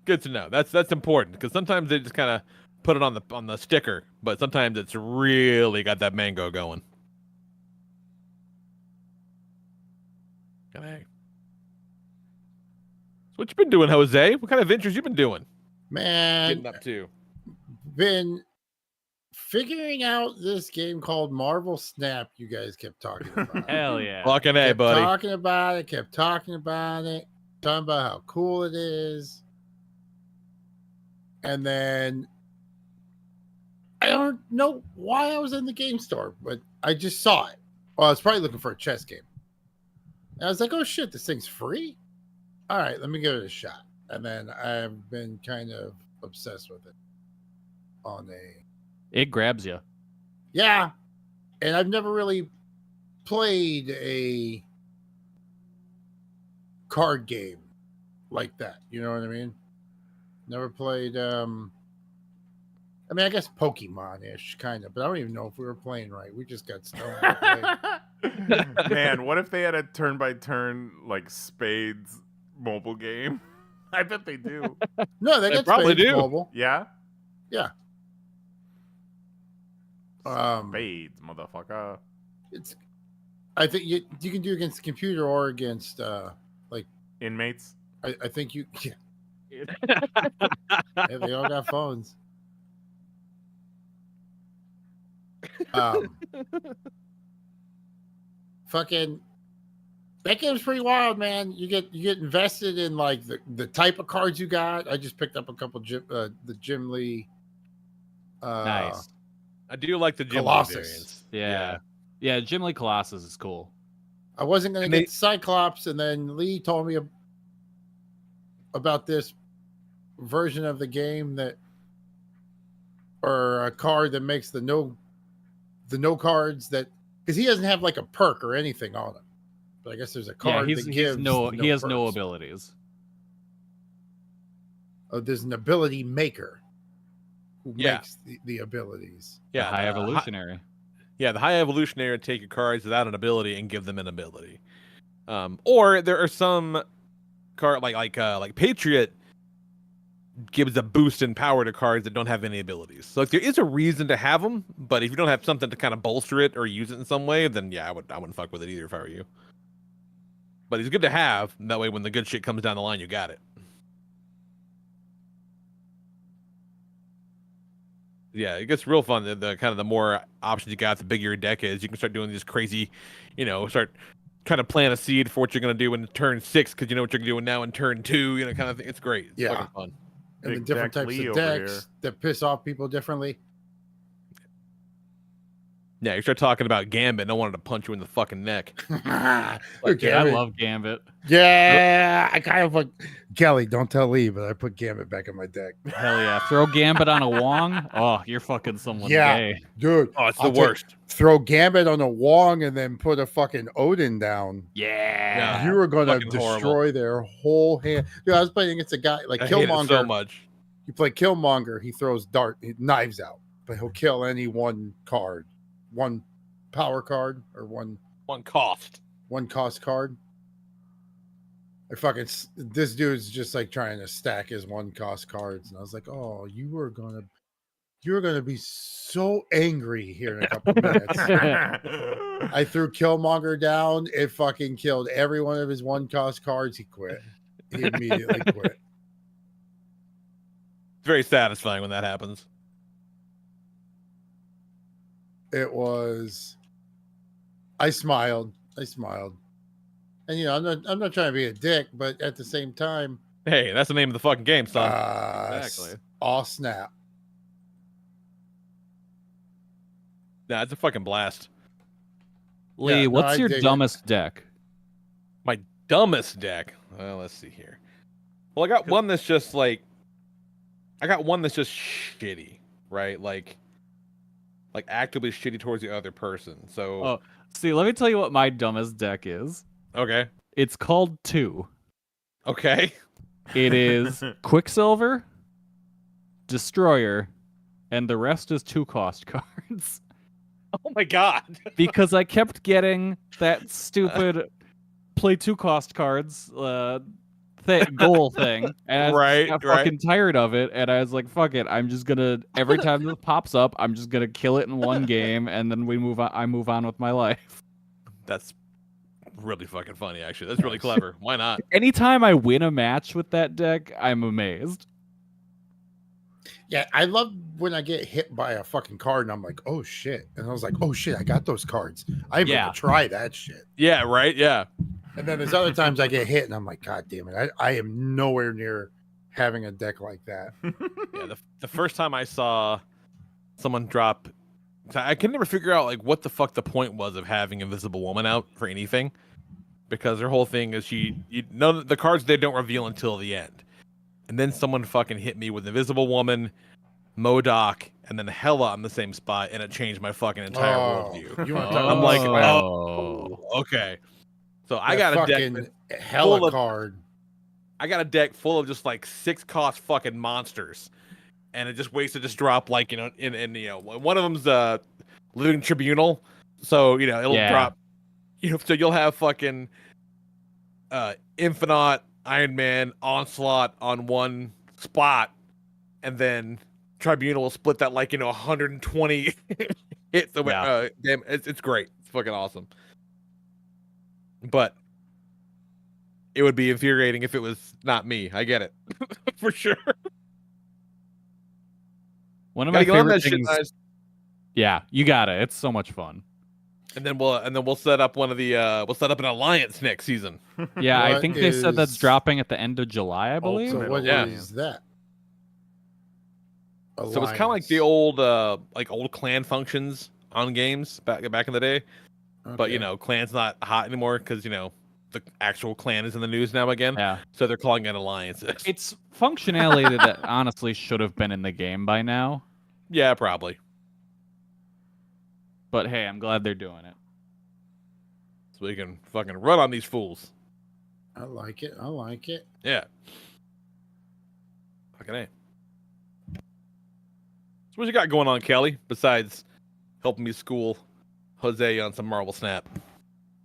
Good to know. That's important because sometimes they just kind of put it on the sticker, but sometimes it's really got that mango going. Okay. So what you been doing, Jose? What kind of ventures you been doing? Man, Getting up to? been figuring out this game called Marvel Snap you guys kept talking about. Hell yeah. Fucking A, kept buddy. talking about it, talking about how cool it is. And then I don't know why I was in the game store, but I just saw it. Well, I was probably looking for a chess game. And I was like, oh shit, this thing's free? All right, let me give it a shot. And then I've been kind of obsessed with it. It grabs you. Yeah, and I've never really played a card game like that. You know what I mean? Never played. I mean, I guess Pokemon-ish kind of, but I don't even know if we were playing right. We just got stoned. Man, what if they had a turn-by-turn like Spades mobile game? I bet they do. No, they got probably Spades do. mobile. Yeah. Yeah. Spades, motherfucker. I think you can do against the computer or against like Inmates. I think you. Yeah. Yeah, they all got phones. Fucking that game's pretty wild, man. You get invested in like the type of cards you got. I just picked up a couple the Jim Lee. Nice. I do like the Jim Lee Colossus. variants. Yeah, Jim Lee Colossus is cool. I wasn't going And to get Cyclops, and then Lee told me about this version of the game or a card that makes the no cards that, because he doesn't have like a perk or anything on him. But I guess there's a card that he gives he has no perks. abilities. Oh, there's an ability maker who Yeah. makes the abilities. The high evolutionary. The high evolutionary would take your cards without an ability and give them an ability. Or there are some card like Patriot gives a boost in power to cards that don't have any abilities. So like, there is a reason to have them, but if you don't have something to kind of bolster it or use it in some way, then yeah, I wouldn't fuck with it either if I were you. But it's good to have. And that way, when the good shit comes down the line, you got it. Yeah, it gets real fun. The kind of the more options you got, the bigger your deck is. You can start doing these crazy, start trying to plant a seed for what you're going to do in turn 6 because you know what you're doing now in turn 2, kind of thing. It's great. It's Yeah. fucking fun. And the Big different deck types Lee of over decks here. that piss off people differently. Yeah, you start talking about Gambit, no one to punch you in the fucking neck. Okay, I love Gambit. Yeah, I kind of like Kelly. Don't tell Lee, but I put Gambit back in my deck. Hell yeah. Throw Gambit on a Wong. Oh, you're fucking someone Yeah. gay. Dude, Oh, it's I'll the take- worst. Throw Gambit on a Wong and then put a fucking Odin down. Yeah. You are gonna fucking destroy horrible. their whole hand. Dude, I was playing against a guy like I hate it Killmonger. so much. You play Killmonger, he throws knives out, but he'll kill any one card, one power card or one cost. cost card. This dude's just like trying to stack his one cost cards, and I was like, oh, you're gonna be so angry here in a couple minutes. I threw Killmonger down. It fucking killed every one of his one cost cards. He quit. He immediately quit. It's very satisfying when that happens. It was. I smiled. And I'm not trying to be a dick, but at the same time, Hey, that's the name of the fucking game, son. Exactly. Oh snap. Nah, it's a fucking blast. Lee, Yeah, no, what's I your dig it. dumbest deck? My dumbest deck. Well, let's see here. Well, I got one that's just shitty, right? Like actively shitty towards the other person. So Oh, see, let me tell you what my dumbest deck is. okay. It's called 2. Okay. It is Quicksilver, Destroyer, and the rest is 2-cost cards. Oh my god. Because I kept getting that stupid play 2-cost cards goal thing, and I got fucking tired of it, and I was like, fuck it, I'm just gonna, every time this pops up, I'm just gonna kill it in one game, and then I move on with my life. That's really fucking funny, actually. That's really clever. Why not? Anytime I win a match with that deck, I'm amazed. Yeah, I love when I get hit by a fucking card and I'm like, oh shit. And I was like, oh shit, I got those cards. I'm gonna try that shit. Yeah, right? Yeah. And then there's other times I get hit and I'm like, God damn it, I am nowhere near having a deck like that. Yeah, the first time I saw someone drop, I can never figure out like what the fuck the point was of having Invisible Woman out for anything, because their whole thing is the cards they don't reveal until the end, and then someone fucking hit me with Invisible Woman, MODOK, and then Hella on the same spot, and it changed my fucking entire worldview. You want to talk I'm about like, slap? oh, okay. So I That got a deck fucking full hella of, card. I got a deck full of just like 6-cost fucking monsters, and it just waits to just drop like in one of them's Living Tribunal, so it'll drop, so you'll have fucking Infinite, Iron Man, Onslaught on one spot, and then Tribunal will split that 120 hits. Damn, it's great. It's fucking awesome. But it would be infuriating if it was not me. I get it. For sure. One of my favorite things. Nice. Yeah, you got it. It's so much fun. And then we'll set up we'll set up an alliance next season. Yeah, I What think they said that's is- dropping at the end of July, I believe. So Ultimate what Alliance. is that? So it's kind of like the old old clan functions on games back in the day. Okay. But clan's not hot anymore because the actual clan is in the news now again. Yeah. So they're calling it alliances. It's functionality that honestly should have been in the game by now. Yeah, probably. But hey, I'm glad they're doing it. So we can fucking run on these fools. I like it. I like it. Yeah. Fucking A. So what you got going on, Kelly, besides helping me school Jose on some Marvel Snap?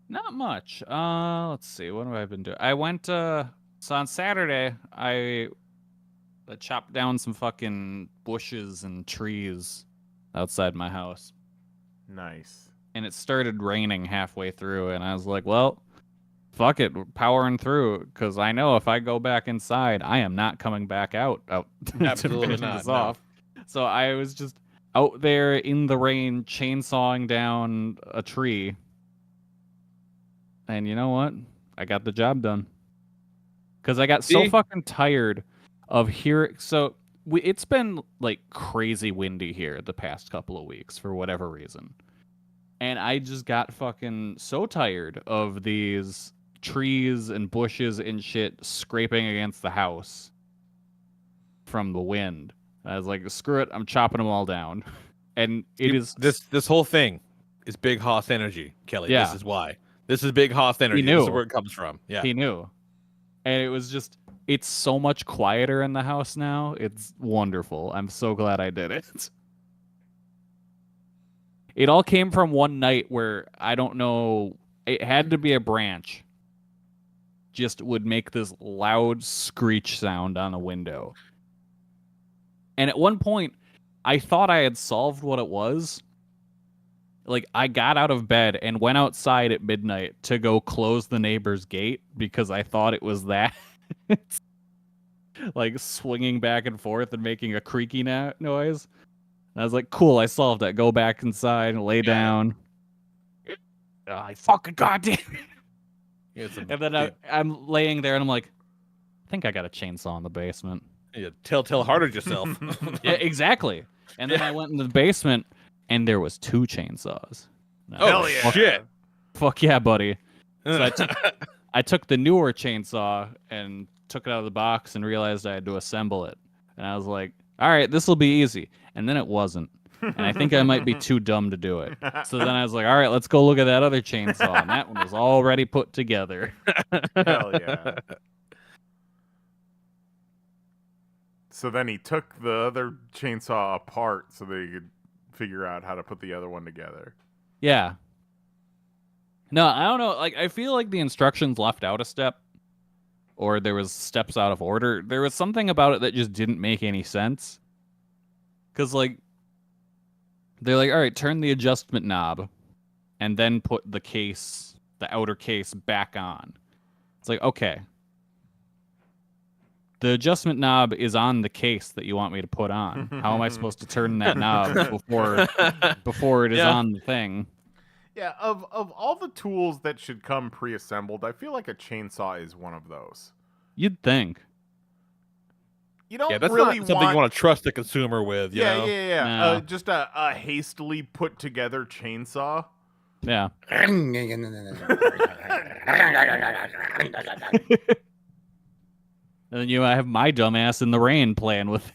Not much. Let's see. What have I been doing? I went so on Saturday I chopped down some fucking bushes and trees outside my house. Nice. And it started raining halfway through, and I was like, well, fuck it, we're powering through, because I know if I go back inside, I am not coming back out Absolutely to finish not, this no. off. So I was just out there in the rain, chainsawing down a tree. And you know what? I got the job done. Because I got so See? fucking tired of hearing... So it's been like crazy windy here the past couple of weeks for whatever reason. And I just got fucking so tired of these trees and bushes and shit scraping against the house from the wind. I was like, screw it, I'm chopping them all down. And it is this whole thing is Big Hoss energy, Kelly. Yeah. This is why. This is Big Hoss energy. knew. This is where it comes from. Yeah. He knew. And it was just, it's so much quieter in the house now. It's wonderful. I'm so glad I did it. It all came from one night where I don't know, it had to be a branch. Just would make this loud screech sound on a window. And at one point, I thought I had solved what it was. Like, I got out of bed and went outside at midnight to go close the neighbor's gate because I thought it was that. Like, swinging back and forth and making a creaky noise. And I was like, cool, I solved it. Go back inside and lay down. I fucking goddamn. And then I'm laying there and I'm like, I think I got a chainsaw in the basement. You telltale hearted yourself. Yeah, exactly. And then I went in the basement and there was 2 chainsaws. And I was Oh, like, yeah. shit. Fuck yeah, buddy. So I took the newer chainsaw and took it out of the box and realized I had to assemble it. And I was like, all right, this will be easy. And then it wasn't. And I think I might be too dumb to do it. So then I was like, all right, let's go look at that other chainsaw. And that one was already put together. Hell yeah. So then he took the other chainsaw apart so they could figure out how to put the other one together. Yeah. No, I don't know. Like, I feel like the instructions left out a step. Or there was steps out of order. There was something about it that just didn't make any sense. Because, like, they're like, all right, turn the adjustment knob and then put the outer case back on. It's like, okay. The adjustment knob is on the case that you want me to put on. How am I supposed to turn that knob before it is on the thing? Yeah, of all the tools that should come pre-assembled, I feel like a chainsaw is one of those. You'd think. You don't That's really not something you want to trust the consumer with, you know? Yeah. No. Just a hastily put together chainsaw. Yeah. And then I have my dumbass in the rain playing with.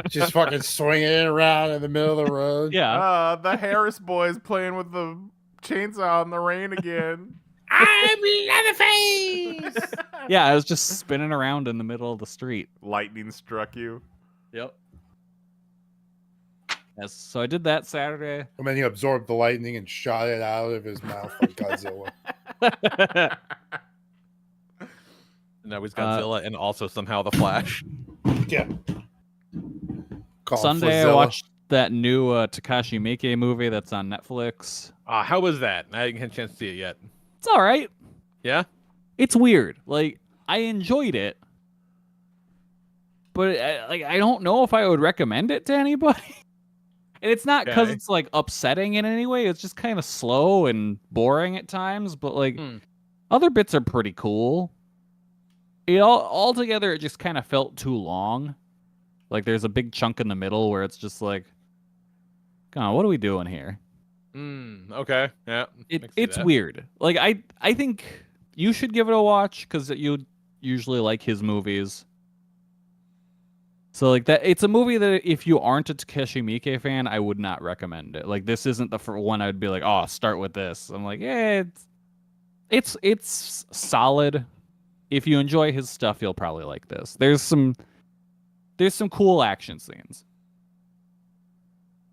Just fucking swinging it around in the middle of the road. Yeah. The Harris boys playing with the chainsaw in the rain again. I'm Leatherface. Yeah, I was just spinning around in the middle of the street. Lightning struck you. Yep. Yes, so I did that Saturday. And then he absorbed the lightning and shot it out of his mouth like Godzilla. No, he's Godzilla and also somehow the Flash. Yeah. Call Sunday, I Flazilla. watched that new Takashi Miike movie that's on Netflix. How was that? I didn't get a chance to see it yet. It's all right. Yeah? It's weird. Like, I enjoyed it, but I don't know if I would recommend it to anybody. And it's not because Okay. it's like upsetting in any way. It's just kind of slow and boring at times. But like other bits are pretty cool. Altogether, it just kind of felt too long. Like there's a big chunk in the middle where it's just like, God, what are we doing here? Okay. Yeah. I can see It's that. weird. Like I think you should give it a watch because you usually like his movies. So like that, it's a movie that if you aren't a Takeshi Miike fan, I would not recommend it. Like this isn't the one I'd be like, oh, start with this. I'm like, yeah, it's solid. If you enjoy his stuff, you'll probably like this. There's some cool action scenes.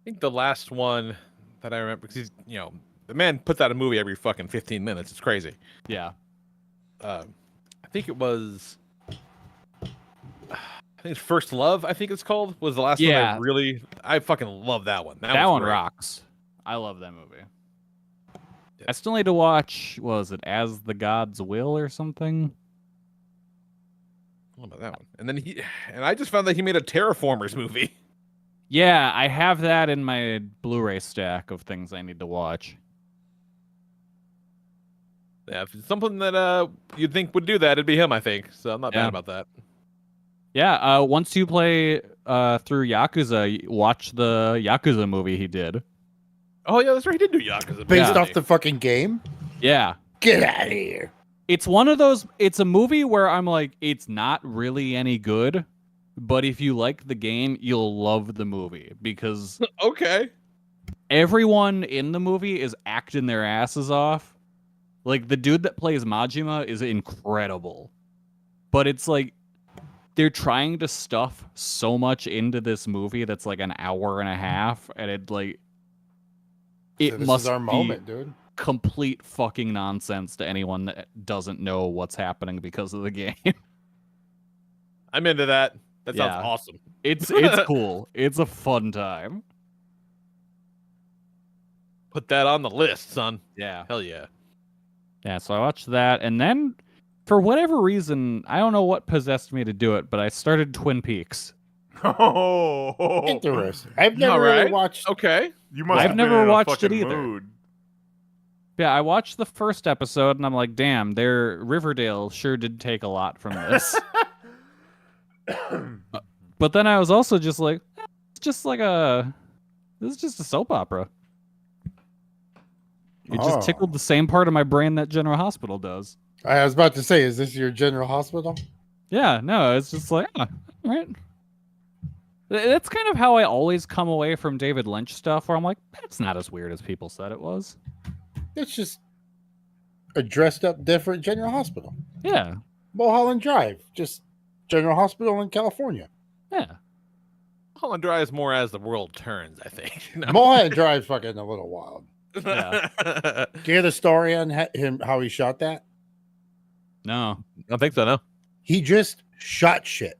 I think the last one that I remember, because he's, the man puts out a movie every fucking 15 minutes. It's crazy. Yeah. I think it was, I think it's First Love, I think it's called, was the last Yeah. one I fucking love that one. That was one great. rocks. I love that movie. Yeah. I still need to watch, what was it, As the Gods Will or something? What about that one? And then I just found that he made a Terraformers movie. Yeah, I have that in my Blu-ray stack of things I need to watch. Yeah, if it's something that you'd think would do that, it'd be him, I think. So I'm not Yeah. bad about that. Yeah, once you play through Yakuza, watch the Yakuza movie he did. Oh yeah, that's right. He did do Yakuza. Based Yeah. off the fucking game? Yeah. Get out of here. It's one of those, it's a movie where I'm like, it's not really any good, but if you like the game, you'll love the movie because Okay. everyone in the movie is acting their asses off. Like the dude that plays Majima is incredible. But it's like they're trying to stuff so much into this movie that's like an hour and a half, and it So this must is our be moment, dude. complete fucking nonsense to anyone that doesn't know what's happening because of the game. I'm into that. That sounds Yeah. awesome. It's cool. It's a fun time. Put that on the list, son. Yeah. Hell yeah. Yeah, so I watched that, and then for whatever reason, I don't know what possessed me to do it, but I started Twin Peaks. Oh, Interesting. I've never All really right. watched. Okay. you must. I've have never been in a watched it fucking either. mood. Yeah, I watched the first episode, and I'm like, damn, their Riverdale sure did take a lot from this. But then I was also just like, this is just a soap opera. It Oh. just tickled the same part of my brain that General Hospital does. I was about to say, is this your General Hospital? Yeah, no, it's just like, all right. That's kind of how I always come away from David Lynch stuff, where I'm like, that's not as weird as people said it was. It's just a dressed up different General Hospital. Yeah, Mulholland Drive, just General Hospital in California. yeah. Holland Dry is more as the world turns, I think. No. Mulholland Drive's fucking a little wild. Yeah. Do you hear the story on him, how he shot that? No. I don't think so, no. He just shot shit.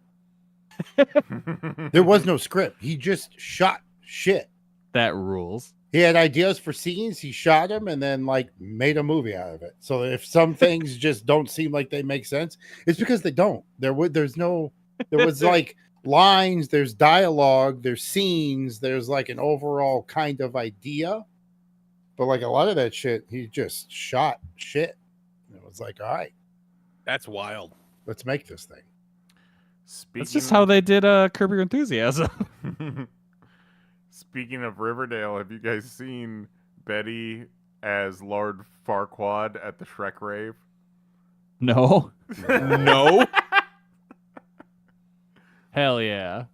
There was no script. He just shot shit. That rules. He had ideas for scenes. He shot them and then made a movie out of it. So if some things just don't seem like they make sense, it's because they don't. There was lines, there's dialogue, there's scenes, there's an overall kind of idea. But a lot of that shit, he just shot shit. And it was like, all right, That's wild. let's make this thing. That's just how they did Curb Your Enthusiasm. Speaking of Riverdale, have you guys seen Betty as Lord Farquaad at the Shrek rave? No. No. Hell yeah.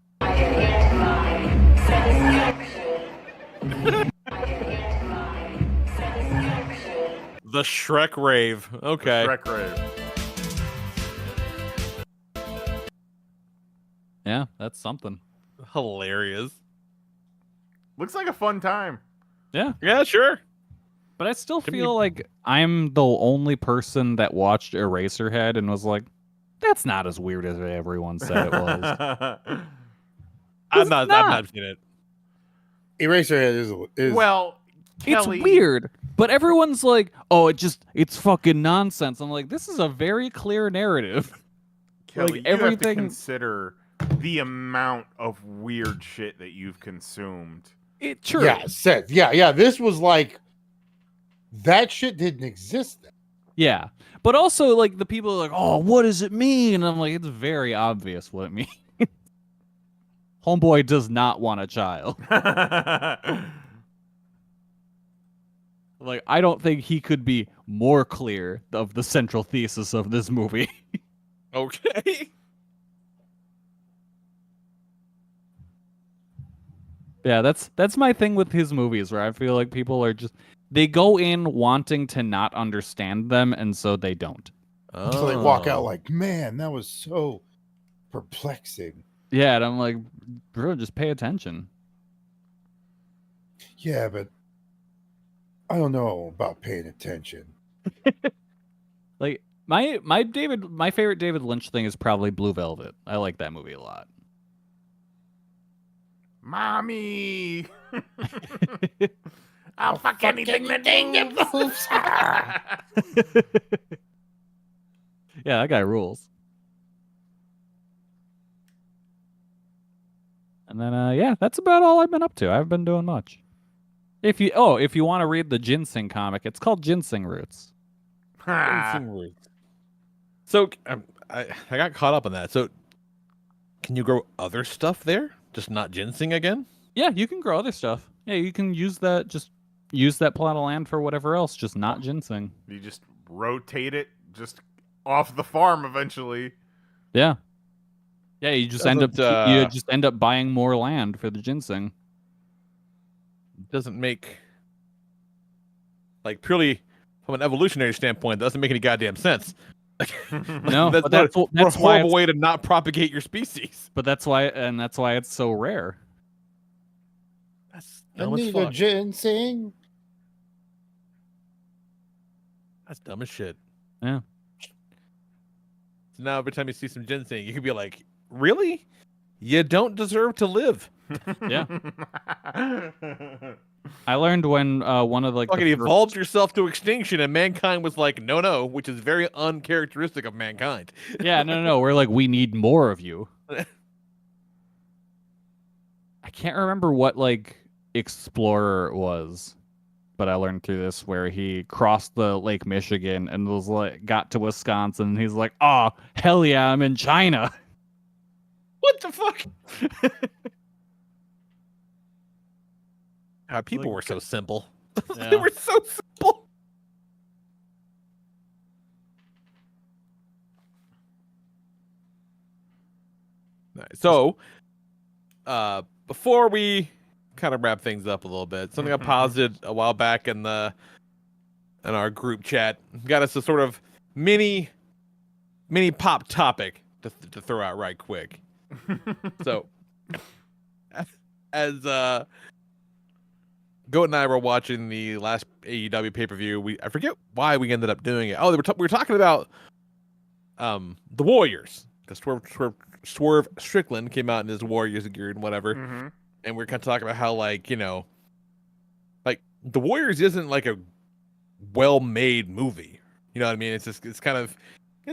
The Shrek rave. Okay. Shrek rave. Yeah, that's something. Hilarious. Looks like a fun time. Yeah. Yeah, sure. But I still To feel me- like I'm the only person that watched Eraserhead and was like, that's not as weird as everyone said it was. I've not seen it. Eraserhead is Well, It's Kelly, weird. But everyone's like, oh, it's fucking nonsense. I'm like, this is a very clear narrative. Kelly, like, you have to everything- consider the amount of weird shit that you've consumed. True. Yeah. This was like that shit didn't exist then. Yeah. But also, like, the people are like, oh, what does it mean? And I'm like, it's very obvious what it means. Homeboy does not want a child. Like, I don't think he could be more clear of the central thesis of this movie. Okay. Yeah, that's my thing with his movies, where I feel like people are just they go in wanting to not understand them, and so they don't. So they walk out like, man, that was so perplexing. Yeah, and I'm like, bro, just pay attention. Yeah, but I don't know about paying attention. Like my favorite David Lynch thing is probably Blue Velvet. I like that movie a lot. Mommy! I'll fuck anything that moves. Yeah, that guy rules. And then yeah, that's about all I've been up to. I haven't been doing much. If you want to read the ginseng comic, it's called Ginseng Roots. So I got caught up on that. So can you grow other stuff there? Just not ginseng again? Yeah, you can grow other stuff. Yeah, you can use that plot of land for whatever else, just not ginseng. You just rotate it just off the farm eventually. Yeah. Yeah, you just end up buying more land for the ginseng. Doesn't make, like, purely from an evolutionary standpoint, doesn't make any goddamn sense. No, that's but that's a why horrible way to not propagate your species. But that's why it's so rare. That's I dumb as need a fuck. ginseng. That's dumb as shit. Yeah. So now every time you see some ginseng, you can be like, really? You don't deserve to live. Yeah. I learned when one of like Fucking evolved yourself to extinction, and mankind was like, no, which is very uncharacteristic of mankind. Yeah, no. We're like, we need more of you. I can't remember what like explorer it was, but I learned through this where he crossed the Lake Michigan and was like got to Wisconsin and he's like, oh hell yeah, I'm in China. What the fuck? People were so simple. Yeah. They were so simple. Nice. So, before we kind of wrap things up a little bit, something I posited a while back in our group chat got us a sort of mini pop topic to throw out right quick. So, as Goat and I were watching the last AEW pay-per-view, I forget why we ended up doing it. Oh, we were talking about the Warriors, because Swerve Strickland came out in his Warriors gear and whatever, and we are kind of talking about how, like, you know, like the Warriors isn't like a well-made movie. You know what I mean? It's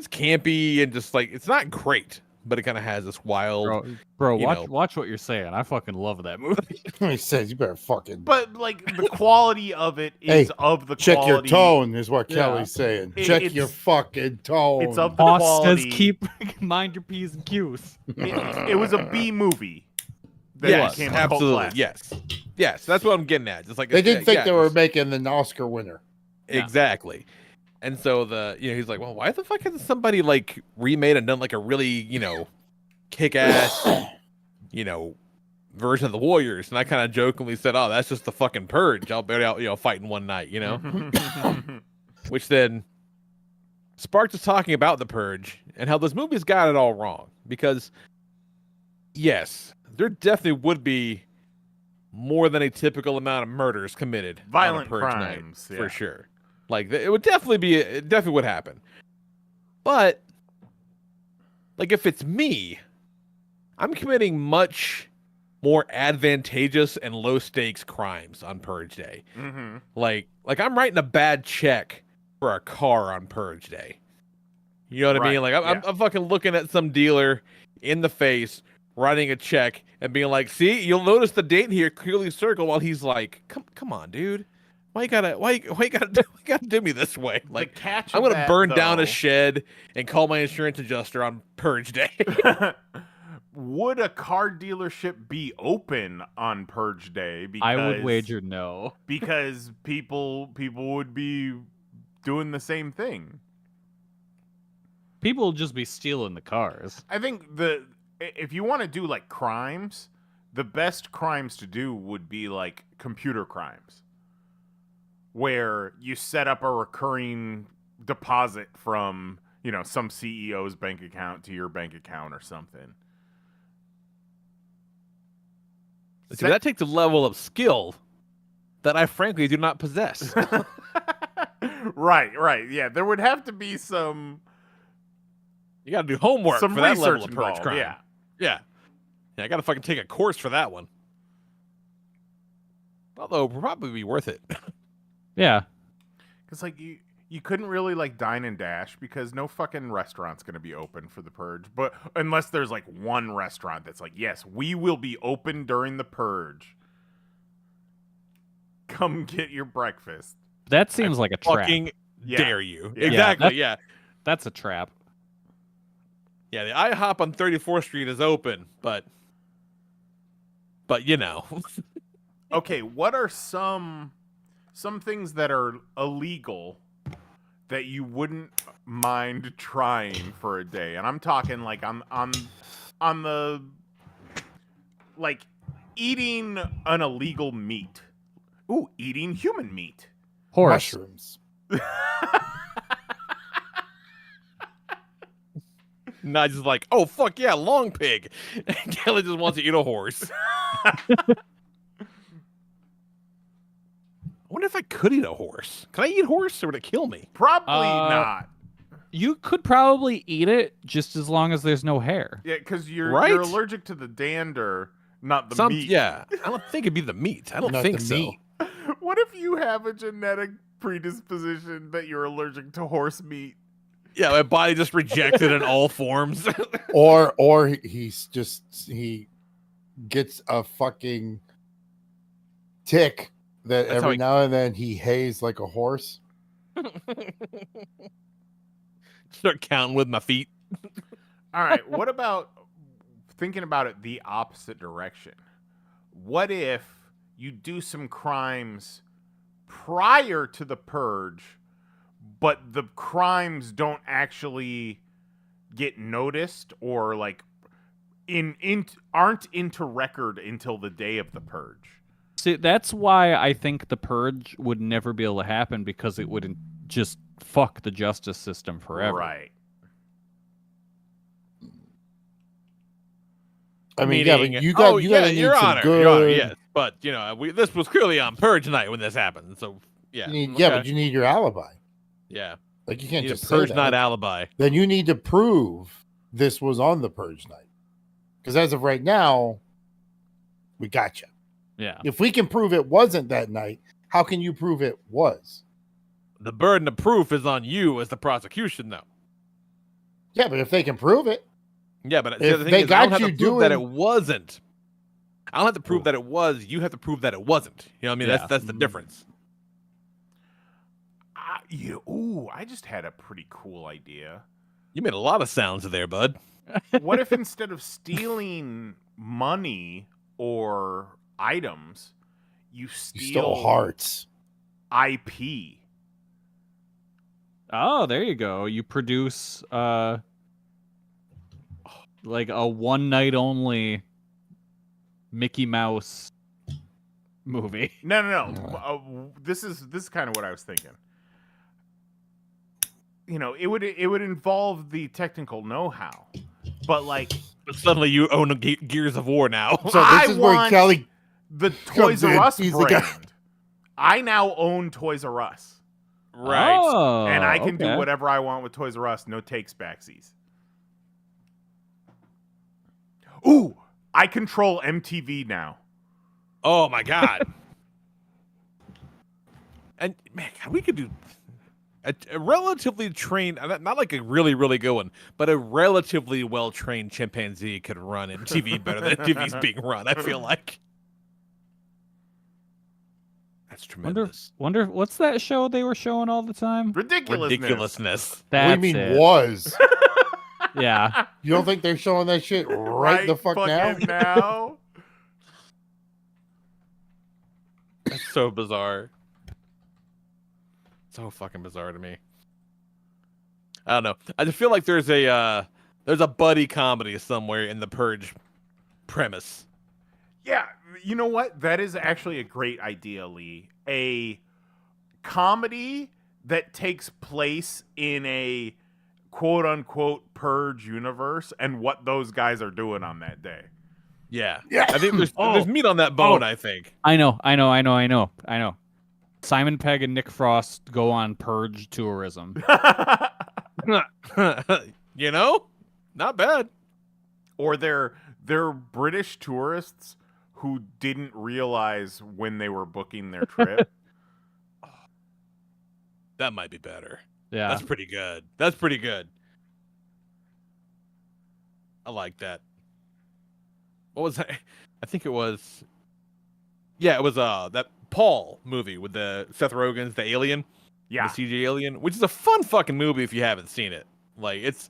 campy and just like it's not great, but it kind of has this wild. Bro, watch what you're saying. I fucking love that movie. He says you better fucking But like the quality of it is of the check quality. your tone, is what Yeah. Kelly's saying. It's- Check your fucking tone. It's of the Boss quality. says keep mind your P's and Q's. It was a B movie. That Yes, became a cult absolutely. classic. Yes, that's what I'm getting at. Just like They didn't think yeah, they were it's- making an Oscar winner. Yeah. Exactly. And so he's like, well, why the fuck hasn't somebody like remade and done like a really, kick-ass, version of the Warriors, and I kind of jokingly said, "Oh, that's just the fucking Purge. I'll be out, fighting one night," Which then sparked us talking about the Purge and how this movie's got it all wrong. Because yes, there definitely would be more than a typical amount of murders committed, violent on a Purge crimes, night, for sure. Like it would definitely would happen. But like if it's me, I'm committing much more advantageous and low stakes crimes on Purge Day. Mm-hmm. Like I'm writing a bad check for a car on Purge Day. You know what I mean? Like I'm fucking looking at some dealer in the face, writing a check and being like, "See, you'll notice the date here clearly circled." While he's like, "Come on, dude. Why you gotta do me this way?" Like, I'm gonna burn down a shed and call my insurance adjuster on Purge Day. Would a car dealership be open on Purge Day? Because, I would wager no. Because people would be doing the same thing. People will just be stealing the cars. I think if you want to do like crimes, the best crimes to do would be like computer crimes, where you set up a recurring deposit from, some CEO's bank account to your bank account or something. See, that takes a level of skill that I frankly do not possess. Right. Yeah, there would have to be some. You got to do homework Some for that research level of involved, Purge crime. Yeah. I got to fucking take a course for that one. Although, it'll probably be worth it. Yeah. Because, like, you couldn't really, like, dine and dash because no fucking restaurant's going to be open for the Purge. But unless there's, like, one restaurant that's like, yes, we will be open during the Purge. Come get your breakfast. That seems like a trap. Fucking dare you. Yeah. Exactly, yeah. That's a trap. Yeah, the IHOP on 34th Street is open, but Okay, what are some things that are illegal that you wouldn't mind trying for a day? And I'm talking like on the like eating an illegal meat. Ooh, eating human meat. Horse. Mushrooms. Not just like, oh, fuck yeah, long pig. Kelly just wants to eat a horse. I wonder if I could eat a horse. Can I eat horse or would it kill me? Probably not. You could probably eat it just as long as there's no hair. Yeah, because you're Right? allergic to the dander, not the meat. Yeah, I don't think it'd be the meat. I don't Not think the so. meat. What if you have a genetic predisposition that you're allergic to horse meat? Yeah, my body just rejected in all forms. Or he gets a fucking tick that That's how every now and then he hays like a horse. Start counting with my feet. All right, what about thinking about it the opposite direction? What if you do some crimes prior to the Purge, but the crimes don't actually get noticed or like aren't into record until the day of the Purge? See, that's why I think the Purge would never be able to happen, because it would just fuck the justice system forever. Right. I mean, Meaning, yeah, but you got to need Your some Honor, good. Your Honor, yes. But, this was clearly on Purge night when this happened. So, yeah. But you need your alibi. Yeah. Like you can't Need just a Purge say night that. alibi. Then you need to prove this was on the Purge night. Because as of right now, we got you. Yeah. If we can prove it wasn't that night, how can you prove it was? The burden of proof is on you as the prosecution, though. Yeah, but if they can prove it, Yeah, but If the thing they is, I got don't have you to prove that it doing- wasn't. I don't have to prove that it was. You have to prove that it wasn't. You know what I mean? Yeah. That's the difference. I just had a pretty cool idea. You made a lot of sounds there, bud. What if instead of stealing money or items, you you steal stole hearts. IP? Oh, there you go. You produce like a one night only Mickey Mouse movie. No. This is kind of what I was thinking. You know, it would involve the technical know-how, but like But suddenly you own Gears of War now. So this is where Kelly the Toys R in. Us He's the guy. brand. I now own Toys R Us, Right. Oh, and I can do okay. whatever I want with Toys R Us. No takes backsies. Ooh, I control MTV now. Oh my god. And man, we could do a relatively trained, not like a really, really good one, but a relatively well-trained chimpanzee could run MTV better than MTV's being run, I feel like. That's tremendous. Wonder what's that show they were showing all the time? Ridiculousness. That's What do you mean it. was? Yeah. You don't think they're showing that shit right the fuck now? fucking now? That's so bizarre. So fucking bizarre to me. I don't know. I just feel like there's a buddy comedy somewhere in the Purge premise. Yeah, you know what? That is actually a great idea, Lee. A comedy that takes place in a quote-unquote Purge universe and what those guys are doing on that day. Yeah. Yeah. I think there's meat on that bone, I think. I know. Simon Pegg and Nick Frost go on Purge tourism. You know? Not bad. Or they're British tourists who didn't realize when they were booking their trip. That might be better. Yeah. That's pretty good. That's pretty good. I like that. What was that? I think it was. Yeah, it was that Paul movie with the Seth Rogen's the alien. Yeah. The CG alien, which is a fun fucking movie if you haven't seen it. Like it's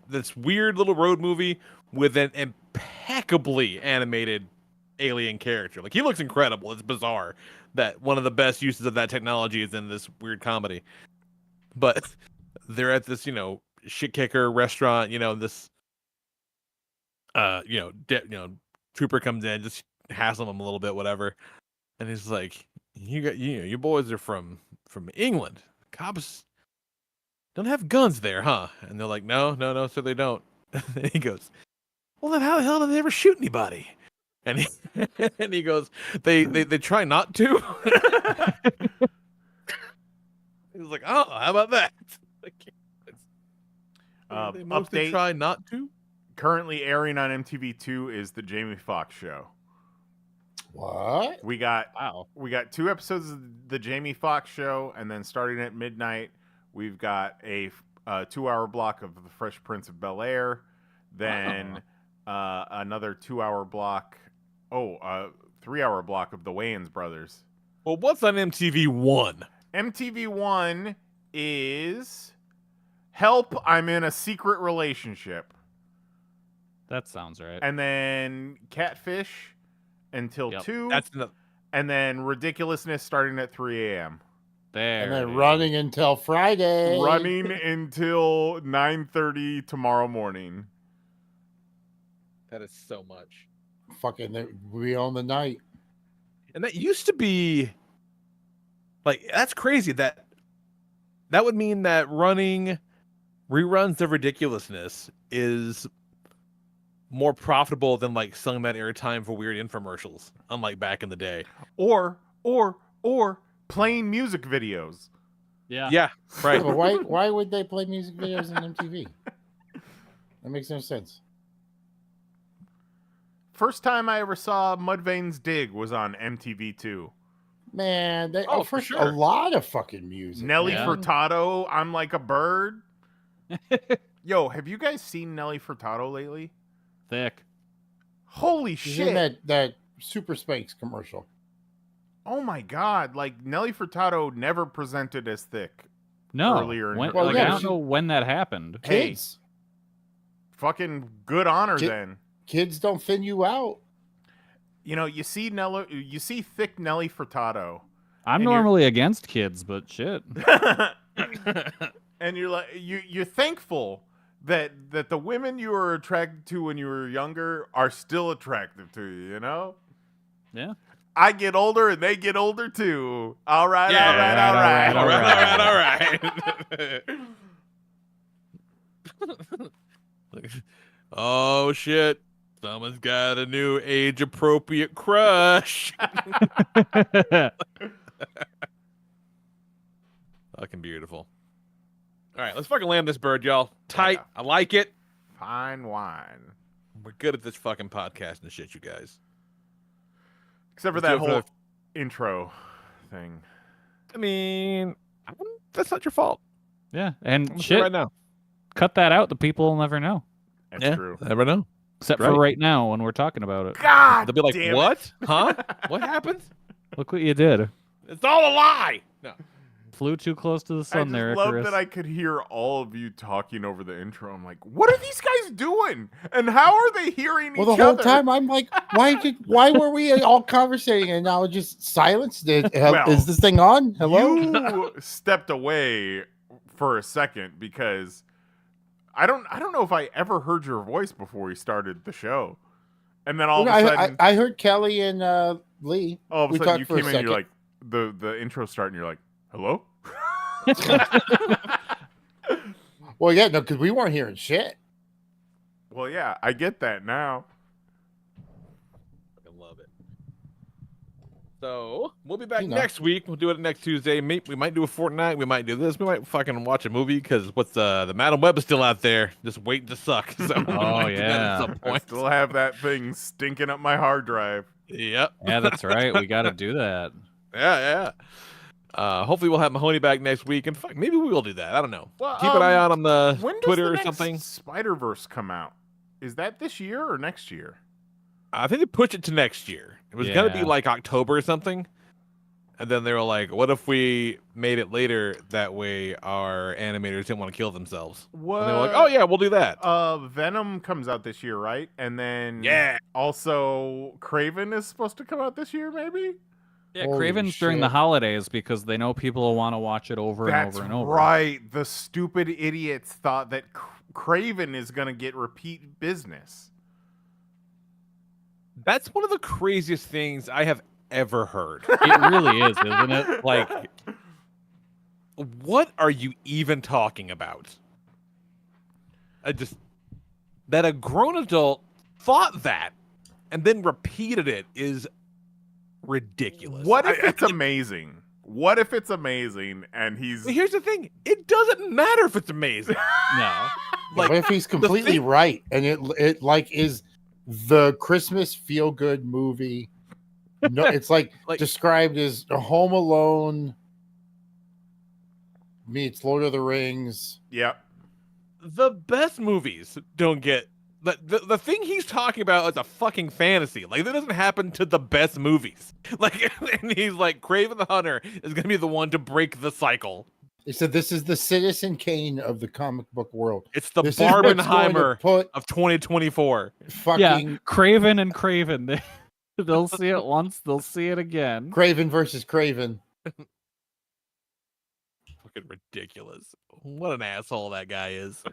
this weird little road movie with an impeccably animated alien character. Like he looks incredible. It's bizarre that one of the best uses of that technology is in this weird comedy. But they're at this, shit kicker restaurant. This, trooper comes in, just hassling him a little bit, whatever. And he's like, you boys are from England. Cops don't have guns there, huh? And they're like, no, so they don't. And he goes, well, then how the hell do they ever shoot anybody? And he goes, they try not to. He was like, oh, how about that? They mostly update. try not to. Currently airing on MTV2 is the Jamie Foxx show. What? We got Wow. 2 episodes of the Jamie Foxx show, and then starting at midnight, we've got a 2-hour block of the Fresh Prince of Bel-Air, then another 2-hour block, 3-hour block of the Wayans brothers. Well, what's on MTV1? MTV1 is Help, I'm in a Secret Relationship. That sounds right. And then Catfish until 2. That's enough. And then Ridiculousness starting at 3 a.m. There. And it then is. running until Friday. Running until 9:30 tomorrow morning. That is so much. Fucking, we own the night. And that used to be like, that's crazy. That would mean that running reruns of Ridiculousness is more profitable than like selling that airtime for weird infomercials, unlike back in the day. Or playing music videos. Yeah. Yeah, right. But why would they play music videos on MTV? That makes no sense. First time I ever saw Mudvayne's Dig was on MTV2. Man, they Oh, for offer sure. a lot of fucking music. Nelly Yeah. Furtado, I'm Like a Bird. Yo, have you guys seen Nelly Furtado lately? Thick. Holy She's shit. in that Super Spanx commercial. Oh my god, like Nelly Furtado never presented as thick. No. Earlier in When, her- Well, like, yeah, I don't she- know when that happened. Hey. Kids. Fucking good on her Kid- then. Kids don't thin you out. You see thick Nelly Furtado. I'm And you're- normally against kids, but shit. And you're like you're thankful that the women you were attracted to when you were younger are still attractive to you, you know? Yeah. I get older and they get older too. All right, Yeah, all right. Oh shit. Someone's got a new age appropriate crush. Fucking beautiful. All right, let's fucking land this bird, y'all. Tight. Yeah. I like it. Fine wine. We're good at this fucking podcast and shit, you guys. Except for Let's do that it for whole the- intro thing. I mean, that's not your fault. Yeah, I'm and gonna say shit, right now. cut that out. The people will never know. That's true. Never know. Except Right. for right now when we're talking about it. God They'll be like, damn it. "What? Huh? What happened? Look what you did. It's all a lie." No. Flew too close to the I sun just there, love Icarus. that I could hear all of you talking over the intro. I'm like, what are these guys doing? And how are they hearing Well, the each whole other? time I'm like, why were we all conversating and now just silence? Well, Is this thing on? Hello? You stepped away for a second because I don't know if I ever heard your voice before we started the show. And then all of a sudden, I heard Kelly and Lee. all of a we sudden you talked for a came in and you're second. like, the intro started and you're like, hello? Well, yeah, no, because we weren't hearing shit. Well, yeah, I get that now. Fucking love it. So we'll be back You know. next week. We'll do it next Tuesday. We might do a Fortnite. We might do this. We might fucking watch a movie because what's the Madam Web is still out there, just waiting to suck. So we Oh, might do that yeah. at some I point. still have that thing stinking up my hard drive. Yep. Yeah, that's right. We got to do that. Yeah. Hopefully we'll have Mahoney back next week, and fuck, maybe we will do that. I don't know. Well, Keep an eye out on the When does Twitter the or next something. Spider-Verse come out? Is that this year or next year? I think they pushed it to next year. It was gonna be Yeah. like October or something, and then they were like, "What if we made it later? That way our animators didn't want to kill themselves." What? And they were like, "Oh yeah, we'll do that." Venom comes out this year, right? And then Yeah. also Craven is supposed to come out this year, maybe? Yeah, Holy Craven's during the shit. holidays because they know people will want to watch it over and That's over and over. right. The stupid idiots thought that Craven is going to get repeat business. That's one of the craziest things I have ever heard. It really is, isn't it? Like, what are you even talking about? That a grown adult thought that and then repeated it is ridiculous. What if it's amazing? What if it's amazing and he's Here's the thing: it doesn't matter if it's amazing. No. Like, What if he's completely thing- right and it like is the Christmas feel good movie? No, it's like described as a Home Alone meets Lord of the Rings. Yep. the best movies don't get the thing he's talking about is a fucking fantasy. Like, that doesn't happen to the best movies. Like, and he's like, Craven the Hunter is gonna be the one to break the cycle. He said this is the Citizen Kane of the comic book world. It's the This is what's going to Barbenheimer put of 2024. fucking Yeah, Craven and Craven. They'll see it once, they'll see it again. Craven versus Craven. Fucking ridiculous. What an asshole that guy is.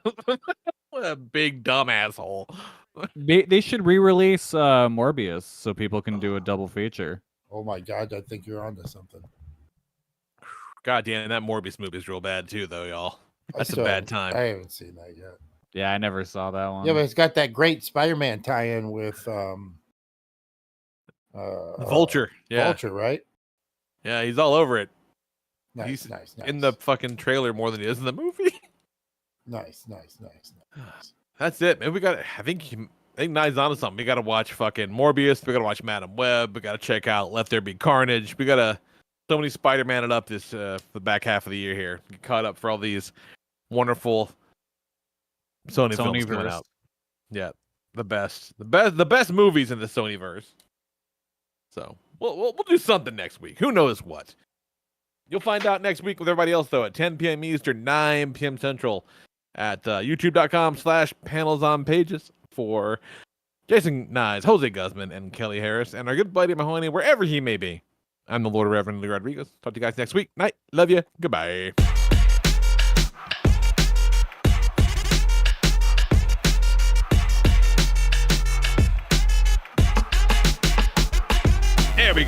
What a big dumb asshole. They should re-release Morbius so people can do a double feature. Oh my god, I think you're onto something. God damn, that Morbius movie is real bad too, though, y'all. That's a still bad haven't- time. I haven't seen that yet. Yeah, I never saw that one. Yeah, but it's got that great Spider-Man tie-in with Vulture. Yeah. Vulture, right? Yeah, he's all over it. Nice, He's nice. In the fucking trailer more than he is in the movie. nice. That's it, man. I think Nye's onto something. We gotta watch fucking Morbius. We gotta watch Madam Web. We gotta check out Let There Be Carnage. We gotta so many Spider-Man it up this the back half of the year here. Get caught up for all these wonderful Sony films coming Sonyverse. out. Yeah, the best movies in the Sonyverse. So we'll do something next week. Who knows what? You'll find out next week with everybody else, though, at 10 p.m. Eastern, 9 p.m. Central at youtube.com/PanelsOnPages for Jason Nyes, Jose Guzman, and Kelly Harris, and our good buddy Mahoney, wherever he may be. I'm the Lord Reverend Lee Rodriguez. Talk to you guys next week. Night. Love you. Goodbye.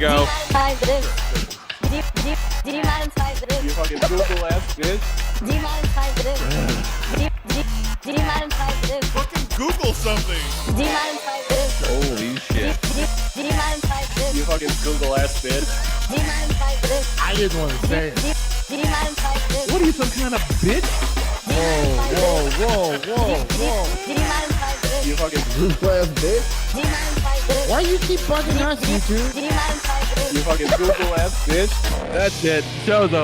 go. Demonetize this. Demonetize this. You fucking Google ass bitch. Demonetize this. Demonetize this. Fucking Google something. Demonetize this. Holy shit. Demonetize this. You fucking Google ass bitch. Demonetize this. I didn't want to say it. Demonetize this. What are you, some kind of bitch? Whoa. Demonetize this. You fucking Google ass bitch. Demonetize this. Why you keep bugging us, YouTube? Demonetize this. You fucking Google ass bitch. That's it. Show's over.